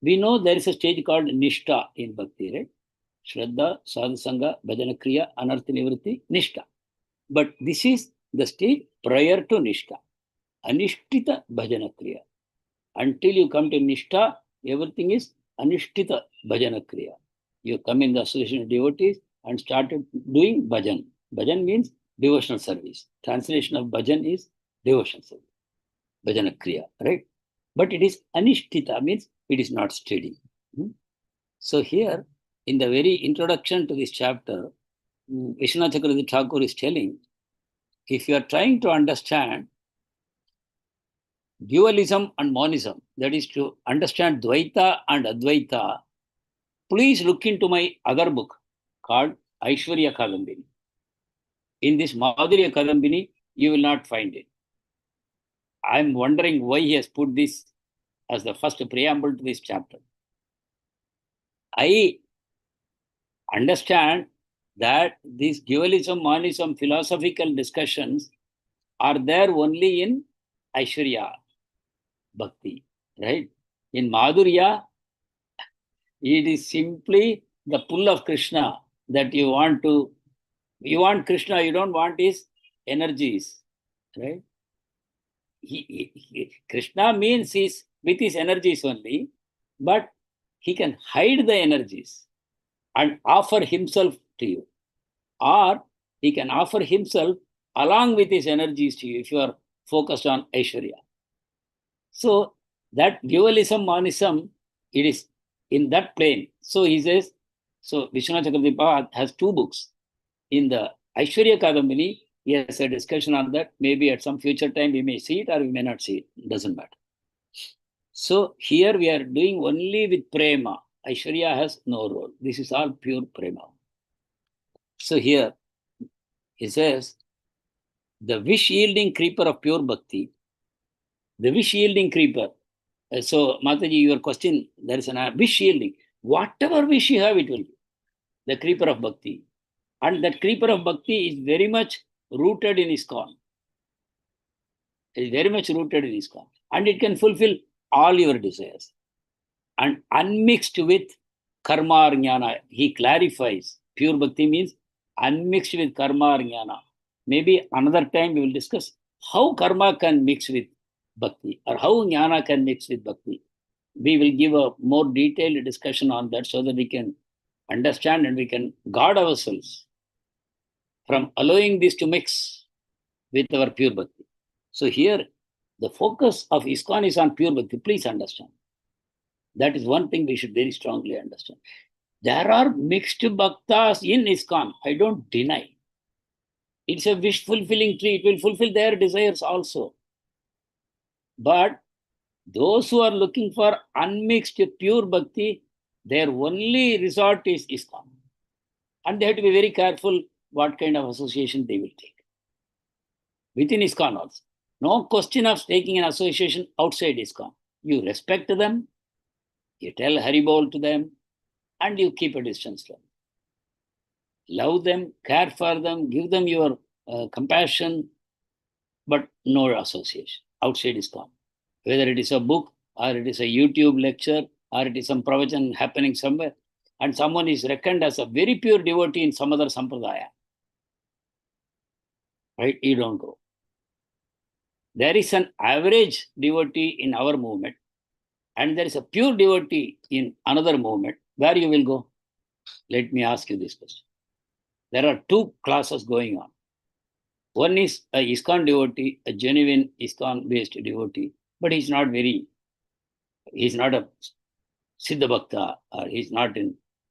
We know there is a stage called Nishta in Bhakti, right? Shraddha, Sadhusanga, Bhajana Kriya, Anartha Nivritti, Nishta. But this is the stage prior to Nishta. Anishtita Bhajana Kriya. Until you come to Nishta, everything is Anishtita Bhajana Kriya. You come in the association of devotees and started doing bhajan. Bhajan means devotional service. Translation of bhajan is devotional service. Bhajana Kriya, right? But it is Anishtita, means it is not steady. So here, in the very introduction to this chapter, Vishwanath Chakravarti Thakur is telling, if you are trying to understand dualism and monism, that is to understand Dvaita and Advaita, please look into my other book called Aishwarya Kadambini. In this Madhurya Kadambini, you will not find it. I'm wondering why he has put this as the first preamble to this chapter. I understand that these dualism, monism, philosophical discussions are there only in Aishwarya Bhakti, right? In Madhurya, it is simply the pull of Krishna that you want Krishna, you don't want his energies, right? Krishna means he's with his energies only, but he can hide the energies and offer himself to you. Or he can offer himself along with his energies to you if you are focused on Aishwarya. So that dualism, monism, it is in that plane. So he says, so Vishwanath Chakravarti has two books. In the Aishwarya Kadambini, he has a discussion on that. Maybe at some future time we may see it or we may not see it. It doesn't matter. So here we are doing only with prema. Aishwarya has no role. This is all pure prema. So here, he says, the wish-yielding creeper of pure bhakti, the wish-yielding creeper. So, Mataji, your question, there is a wish-yielding. Whatever wish you have, it will be. The creeper of bhakti. And that creeper of bhakti is very much rooted in ISKCON. It is very much rooted in ISKCON. And it can fulfill all your desires. And unmixed with karma or jnana. He clarifies. Pure bhakti means unmixed with karma or jnana. Maybe another time we will discuss how karma can mix with bhakti or how jnana can mix with bhakti. We will give a more detailed discussion on that so that we can understand and we can guard ourselves from allowing this to mix with our pure bhakti. So here, the focus of ISKCON is on pure bhakti. Please understand. That is one thing we should very strongly understand. There are mixed bhaktas in ISKCON. I don't deny. It's a wish-fulfilling tree. It will fulfill their desires also. But those who are looking for unmixed pure bhakti, their only resort is ISKCON. And they have to be very careful what kind of association they will take. Within ISKCON also. No question of taking an association outside ISKCON. You respect them, you tell Haribol to them, and you keep a distance from them. Love them, care for them, give them your compassion, but no association outside ISKCON. Whether it is a book, or it is a YouTube lecture, or it is some pravachan happening somewhere, and someone is reckoned as a very pure devotee in some other sampradaya, right? You don't go. There is an average devotee in our movement, and there is a pure devotee in another movement. Where you will go? Let me ask you this question. There are two classes going on. One is a ISKCON devotee, a genuine ISKCON-based devotee, but he's not a Siddha Bhakta, or he's not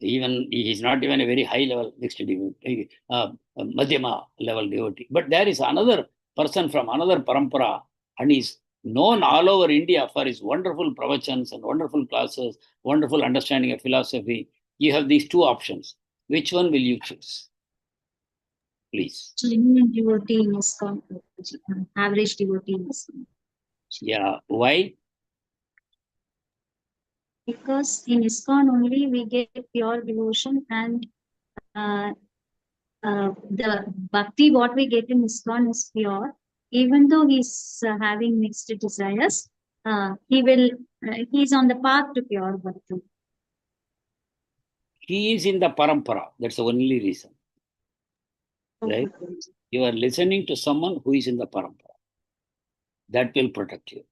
even a very high level mixed devotee, a Madhyama level devotee. But there is another person from another parampara, and he's known all over India for his wonderful pravachans and wonderful classes, wonderful understanding of philosophy. You have these two options. Which one will you choose? Please. Genuine devotee in ISKCON, average devotee in ISKCON. Yeah. Why? Because in ISKCON only we get pure devotion, and the bhakti what we get in ISKCON is pure. Even though he's having mixed desires, he's on the path to pure bhakti. He is in the parampara. That's the only reason. Right? You are listening to someone who is in the parampara. That will protect you.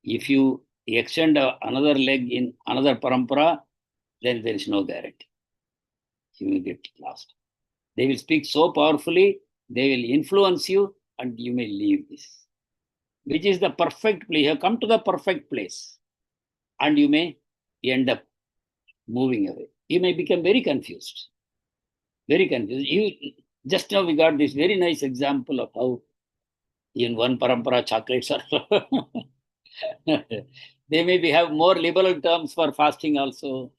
If you extend another leg in another parampara, then there is no guarantee. You will get lost. They will speak so powerfully, they will influence you, and you may leave this. Which is the perfect place. You have come to the perfect place, and you may end up moving away. You may become very confused. Very confused. Just now we got this very nice example of how in one parampara chocolates are. They maybe have more liberal terms for fasting also.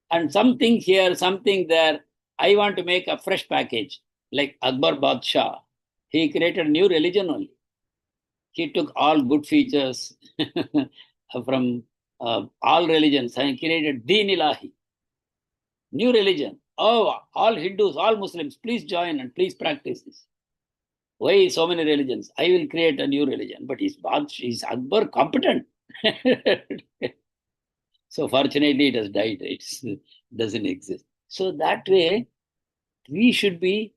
And something here, something there. I want to make a fresh package. Like Akbar Badshah. He created a new religion only. He took all good features from all religions and created Deen Ilahi. New religion. Oh, all Hindus, all Muslims, please join and please practice this. Why so many religions? I will create a new religion. But is Akbar competent? So fortunately, it has died. It doesn't exist. So that way, we should be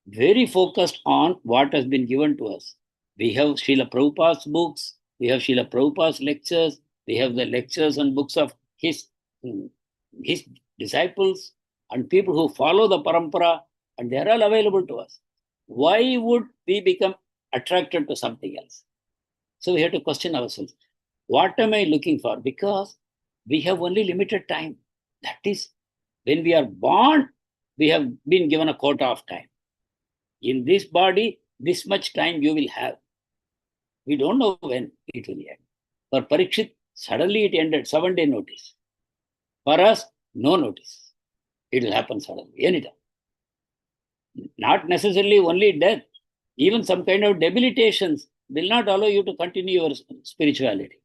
very focused on what has been given to us. We have Srila Prabhupada's books. We have Srila Prabhupada's lectures. We have the lectures and books of his disciples and people who follow the parampara, and they are all available to us. Why would we become attracted to something else? So we have to question ourselves. What am I looking for? Because we have only limited time. That is, when we are born, we have been given a quota of time. In this body, this much time you will have. We don't know when it will end. For Parikshit, suddenly it ended, 7-day notice. For us, no notice. It will happen suddenly, anytime. Not necessarily only death, even some kind of debilitations will not allow you to continue your spirituality.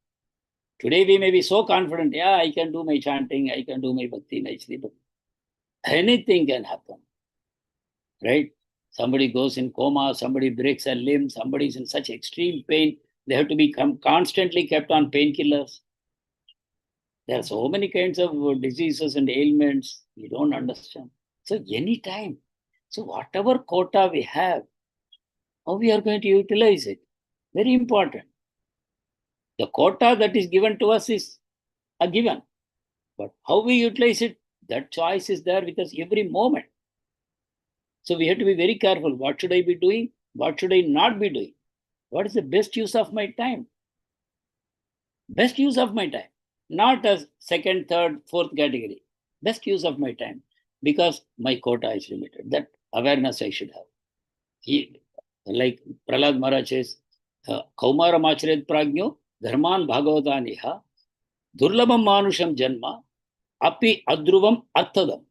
Today we may be so confident, yeah, I can do my chanting, I can do my bhakti nicely, but anything can happen, right? Somebody goes in coma, somebody breaks a limb, somebody is in such extreme pain, they have to be constantly kept on painkillers. There are so many kinds of diseases and ailments we don't understand. So anytime, so whatever quota we have, how we are going to utilize it, very important. The quota that is given to us is a given, but how we utilize it, that choice is there with us every moment. So we have to be very careful. What should I be doing? What should I not be doing? What is the best use of my time? Best use of my time, not as second, third, fourth category. Best use of my time, because my quota is limited. That awareness I should have. Like Prahlad Maharaj says, Kaumara Macharet Pragno, Dharman Bhagavataniha, Durlabam Manusham Janma, Api Adruvam Arthadam.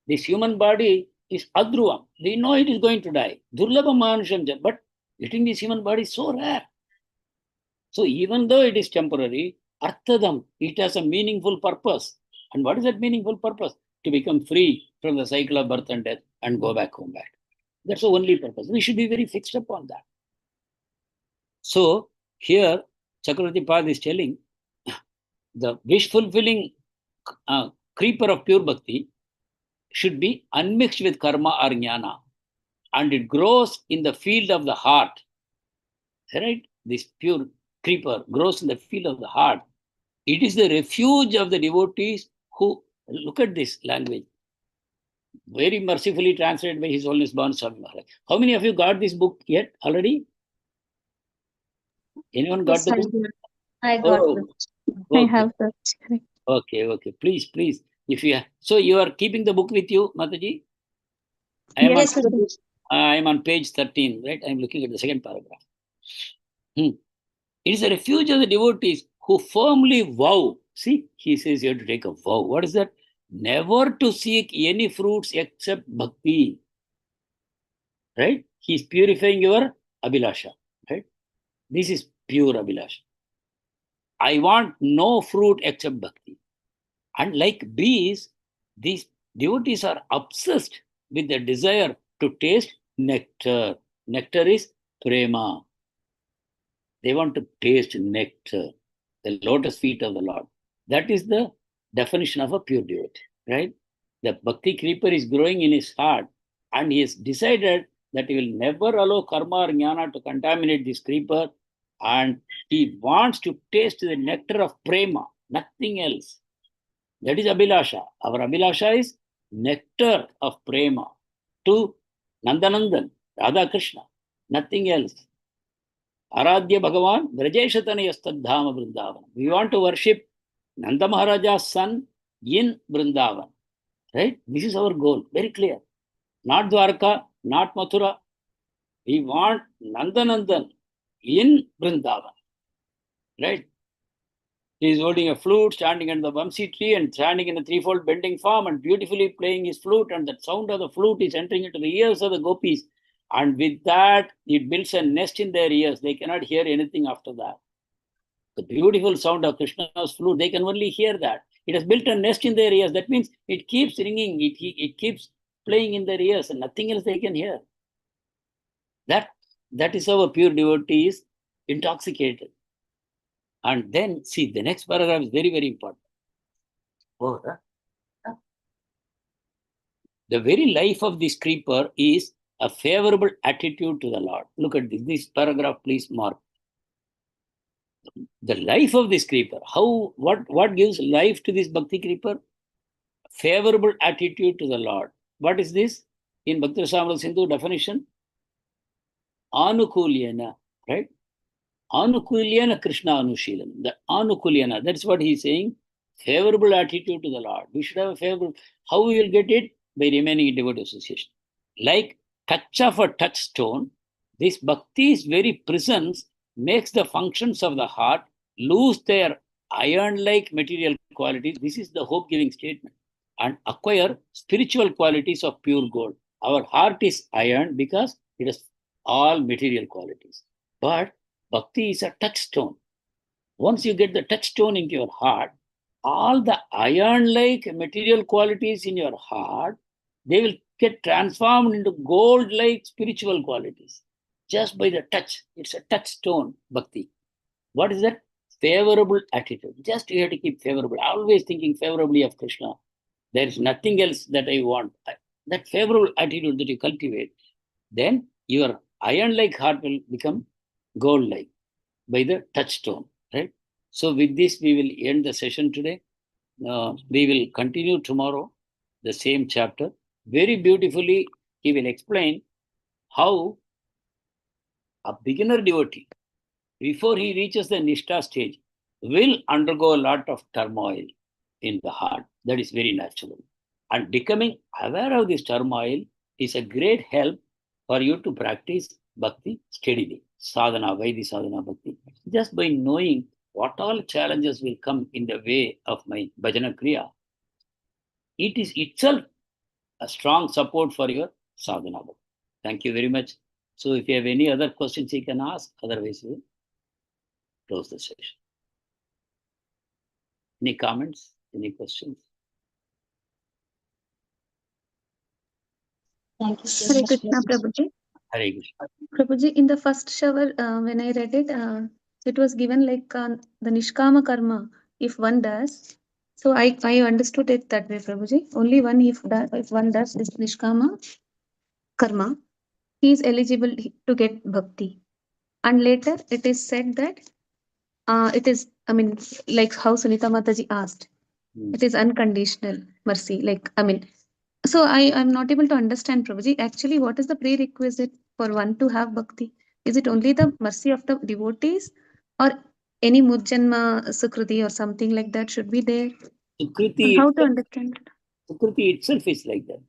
This human body is Adruvam. We know it is going to die. Durlabam Manusham Janma, but getting this human body is so rare. So even though it is temporary, Arthadam, it has a meaningful purpose. And what is that meaningful purpose? To become free from the cycle of birth and death and go back home back. That's the only purpose. We should be very fixed upon that. So here, Chakravarti Pad is telling the wish-fulfilling creeper of pure bhakti should be unmixed with karma or jnana, and it grows in the field of the heart. Right? This pure creeper grows in the field of the heart. It is the refuge of the devotees who, look at this language, very mercifully translated by His Holiness Bhanu Swami Maharaj. How many of you got this book yet already? Anyone got Yes, the book? I got Oh, it. I okay. have that. Okay. Please. If you so you are keeping the book with you, Mataji? Yes, Prabhuji. I am on page 13, right? I am looking at the second paragraph. It is a refuge of the devotees who firmly vow. See, he says you have to take a vow. What is that? Never to seek any fruits except bhakti. Right? He is purifying your abhilasha. Right? This is pure abhilasha. I want no fruit except bhakti. And like bees, these devotees are obsessed with the desire to taste nectar. Nectar is prema. They want to taste nectar, the lotus feet of the Lord. That is the definition of a pure devotee, right? The bhakti creeper is growing in his heart, and he has decided that he will never allow karma or jnana to contaminate this creeper, and he wants to taste the nectar of prema, nothing else. That is abhilasha. Our abhilasha is nectar of prema to Nandanandan, Radha Krishna, nothing else. Aradhya Bhagavan, Vrajeshatanayastadhama Vrindavan. We want to worship Nanda Maharaja's son in Vrindavan. Right? This is our goal. Very clear. Not Dwarka, not Mathura. We want Nandanandan in Vrindavan. Right? He is holding a flute, standing under the Vamsi tree and standing in a threefold bending form and beautifully playing his flute. And the sound of the flute is entering into the ears of the gopis. And with that, it builds a nest in their ears. They cannot hear anything after that. The beautiful sound of Krishna's flute, they can only hear that. It has built a nest in their ears. That means it keeps ringing, it keeps playing in their ears, and nothing else they can hear. That is how a pure devotee is intoxicated. And then, see, the next paragraph is very, very important. The very life of this creeper is a favorable attitude to the Lord. Look at this. This paragraph, please mark. The life of this creeper. What gives life to this bhakti creeper? Favorable attitude to the Lord. What is this? In Bhakti Rasamrita Sindhu definition, Anukulyana, right? Anukulyana Krishna Anushilam. The Anukulyana, that's what he's saying. Favorable attitude to the Lord. We should have a favorable. How we will get it? By remaining in devotee association. Like touch of a touchstone, this bhakti's very presence makes the functions of the heart lose their iron-like material qualities. This is the hope-giving statement. And acquire spiritual qualities of pure gold. Our heart is iron because it has all material qualities. But bhakti is a touchstone. Once you get the touchstone into your heart, all the iron-like material qualities in your heart, they will get transformed into gold-like spiritual qualities. Just by the touch. It's a touchstone, bhakti. What is that? Favorable attitude. Just you have to keep favorable. Always thinking favorably of Krishna. There is nothing else that I want. That favorable attitude that you cultivate, then your iron-like heart will become gold-like by the touchstone, right? So with this, we will end the session today. We will continue tomorrow, the same chapter. Very beautifully, he will explain how a beginner devotee, before he reaches the Nishtha stage, will undergo a lot of turmoil in the heart. That is very natural. And becoming aware of this turmoil is a great help for you to practice bhakti steadily. Sadhana, Vaidhi sadhana bhakti. Just by knowing what all challenges will come in the way of my bhajana kriya, it is itself a strong support for your sadhana bhakti. Thank you very much. So if you have any other questions, you can ask. Otherwise, we will close the session. Any comments? Any questions? Thank you so Hare much. Krishna, Prabhuji. Hare Krishna. Prabhuji, in the first shower, when I read it, it was given like the Nishkama Karma, if one does. So I understood it that way, Prabhuji. Only one, if one does this Nishkama Karma, he is eligible to get bhakti. And later it is said that it is, I mean, like how Sunita Mataji asked, it is unconditional mercy. Like, I mean, so I'm not able to understand, Prabhuji. Actually, what is the prerequisite for one to have bhakti? Is it only the mercy of the devotees, or any mujjanma sukruti or something like that should be there? And how to understand it? Sukriti itself is like that.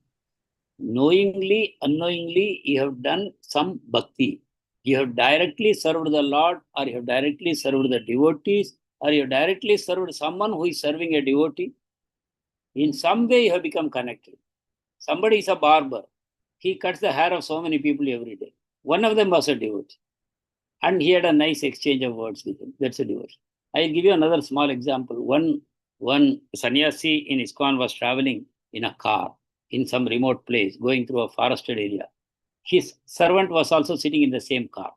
Knowingly, unknowingly, you have done some bhakti. You have directly served the Lord, or you have directly served the devotees, or you have directly served someone who is serving a devotee. In some way, you have become connected. Somebody is a barber. He cuts the hair of so many people every day. One of them was a devotee. And he had a nice exchange of words with him. That's a devotee. I'll give you another small example. One sannyasi in ISKCON was traveling in a car in some remote place, going through a forested area. His servant was also sitting in the same car.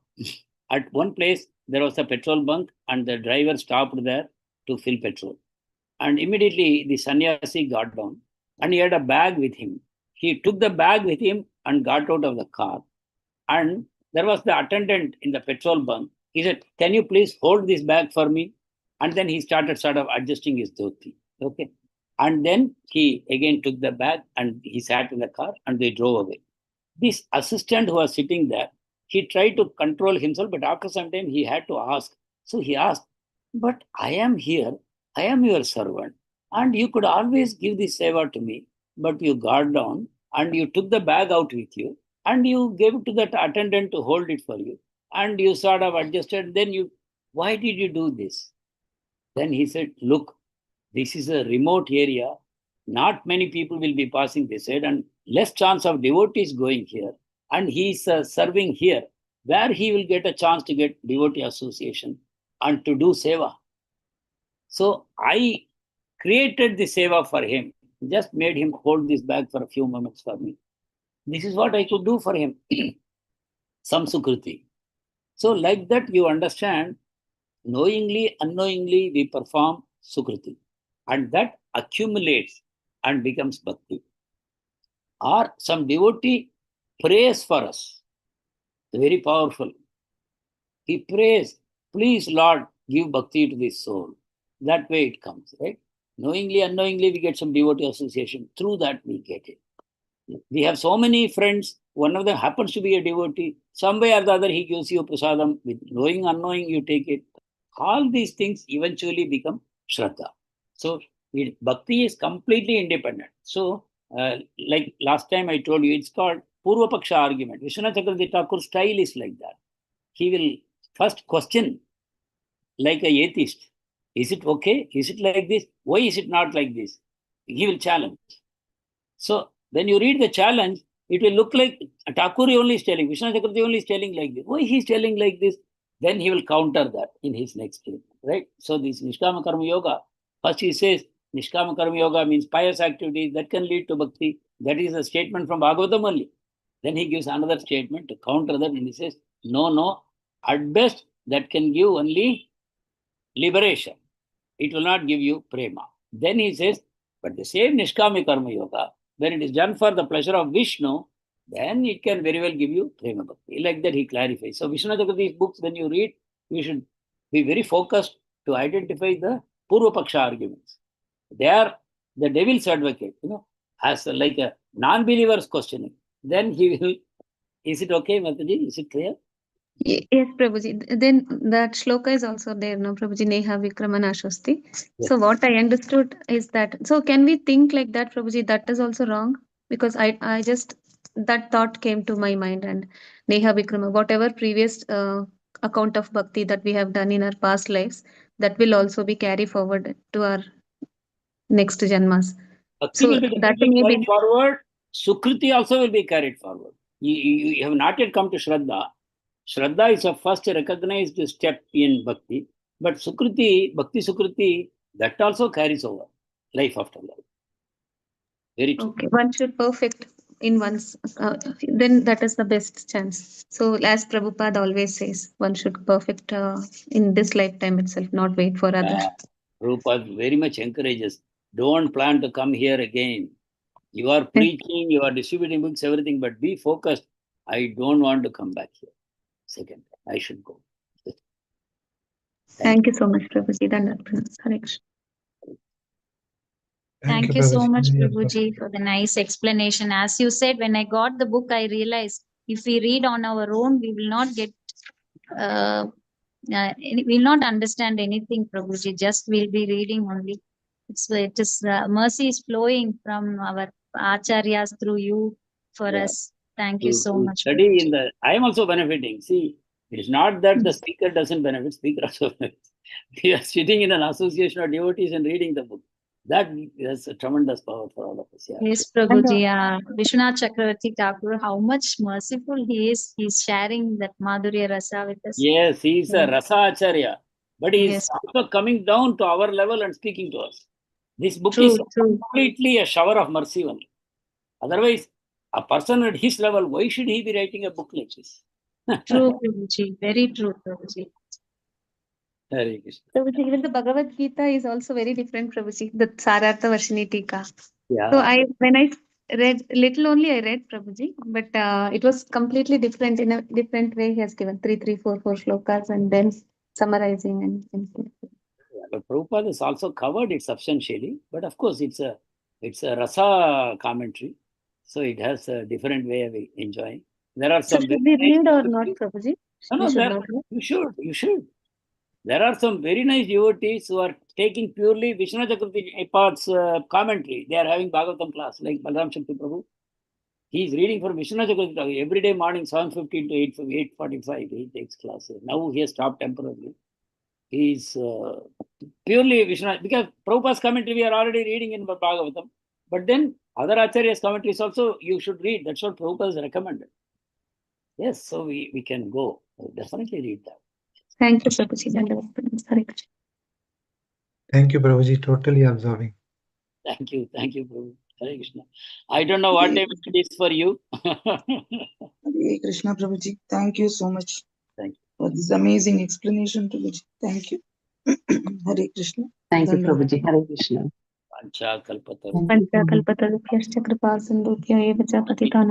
At one place, there was a petrol bunk, and the driver stopped there to fill petrol. And immediately the sannyasi got down, and he had a bag with him. He took the bag with him and got out of the car. And there was the attendant in the petrol bunk. He said, "Can you please hold this bag for me?" And then he started sort of adjusting his dhoti. Okay. And then he again took the bag and he sat in the car and they drove away. This assistant who was sitting there, he tried to control himself, but after some time he had to ask. So he asked, "But I am here, I am your servant, and you could always give this seva to me, but you got down and you took the bag out with you and you gave it to that attendant to hold it for you, and you sort of adjusted, then why did you do this?" Then he said, "Look, this is a remote area. Not many people will be passing this side, and less chance of devotees going here. And he is serving here, where he will get a chance to get devotee association and to do seva. So I created the seva for him, just made him hold this bag for a few moments for me. This is what I could do for him." Some sukriti. So like that, you understand, knowingly, unknowingly, we perform sukriti. And that accumulates and becomes bhakti. Or some devotee prays for us. Very powerful. He prays, "Please, Lord, give bhakti to this soul." That way it comes, right? Knowingly, unknowingly, we get some devotee association. Through that, we get it. We have so many friends. One of them happens to be a devotee. Some way or the other, he gives you prasadam. With knowing, unknowing, you take it. All these things eventually become shraddha. So bhakti is completely independent. So like last time I told you, it's called Purva Paksha argument. Vishwanath Chakravarti Thakur's style is like that. He will first question like a atheist. Is it okay? Is it like this? Why is it not like this? He will challenge. So when you read the challenge, it will look like Thakuri only is telling, Vishnu Chakravarti only is telling like this. Why he is telling like this? Then he will counter that in his next statement, right? So this Nishkama Karma Yoga, first he says, Nishkama Karma Yoga means pious activities that can lead to bhakti. That is a statement from Bhagavatam only. Then he gives another statement to counter that, and he says, no, at best that can give only liberation. It will not give you prema. Then he says, but the same Nishkama Karma Yoga, when it is done for the pleasure of Vishnu, then it can very well give you prema bhakti. Like that he clarifies. So Vishnu Chakravarti's books, when you read, you should be very focused to identify the Purva Paksha arguments. They are the devil's advocate, as like a non-believer's questioning. Then he will, is it okay, Mataji? Is it clear? Yes, Prabhuji. Then that shloka is also there, no, Prabhuji, Neha Vikramana Shasti. Yes. So what I understood is that, so can we think like that, Prabhuji, that is also wrong? Because I just, that thought came to my mind, and Neha Vikrama, whatever previous account of bhakti that we have done in our past lives, that will also be carried forward to our next janmas. Bhakti So will be that definitely may carried be forward. Sukriti also will be carried forward. You have not yet come to Shraddha. Shraddha is a first recognized step in Bhakti. But Sukriti, Bhakti Sukriti, that also carries over life after life. Very true. okay. One should perfect in one's, then that is the best chance. So as Prabhupada always says, one should perfect in this lifetime itself, not wait for others. Prabhupada very much encourages, don't plan to come here again. You are preaching, you are distributing books, everything, but be focused. I don't want to come back here. Second, I should go. Thank you so much, Prabhuji. Hare Krishna. Thank you so much, Prabhuji, for the nice explanation. As you said, when I got the book, I realized if we read on our own, we will not get, we will not understand anything, Prabhuji. Just we'll be reading only. It is mercy is flowing from our acharyas through you for us. Thank you so much. Study in the, I am also benefiting. See, it is not that the speaker doesn't benefit, speaker also benefits. We are sitting in an association of devotees and reading the book. That is a tremendous power for all of us. Yeah. Yes, Prabhuji. Vishwanath Chakravarti Thakur, how much merciful he is. He's sharing that Madhurya Rasa with us. Yes, he is a Rasa Acharya, but he is Yes. also coming down to our level and speaking to us. This book True, is true. completely a shower of mercy only. Otherwise, a person at his level, why should he be writing a book like this? True, Prabhuji. Very true, Prabhuji. Hare Krishna. Prabhuji, even the Bhagavad Gita is also very different, Prabhuji, the Sarartha Varshini Tika. Yeah. So when I read, little only I read, Prabhuji, but it was completely different. In a different way he has given 3, 3, 4, 4 shlokas and then summarizing and Yeah, but Prabhupada has also covered it substantially. But of course, it's a rasa commentary, so it has a different way of enjoying. There are so some. should we read or not, Prabhuji? No, you should. You should. There are some very nice devotees who are taking purely Vishnu Chakravarti Path's commentary. They are having Bhagavatam class, like Balaram Shakti Prabhu. He is reading for Vishnu Chakravarti every day morning, 7:15 to 8:45. He takes classes. Now he has stopped temporarily. He is purely Vishnu, because Prabhupada's commentary we are already reading in Bhagavatam. But then other Acharyas' commentaries also you should read. That's what Prabhupada has recommended. Yes, so we can go. Definitely read that. Thank you, Prabhuji. Hare Krishna. Thank you, Prabhuji. Totally absorbing. Thank you, Prabhu. Hare Krishna. I don't know what time it is for you. Hare Krishna, Prabhuji. Thank you so much. Thank you. For this amazing explanation, Prabhuji. Thank you. Hare Krishna. Thank you, Dandavad. Prabhuji. Hare Krishna. Pancha Kalpataru. Thank you. Panchakalpatarubhyascha kripasindubhya eva cha patitanam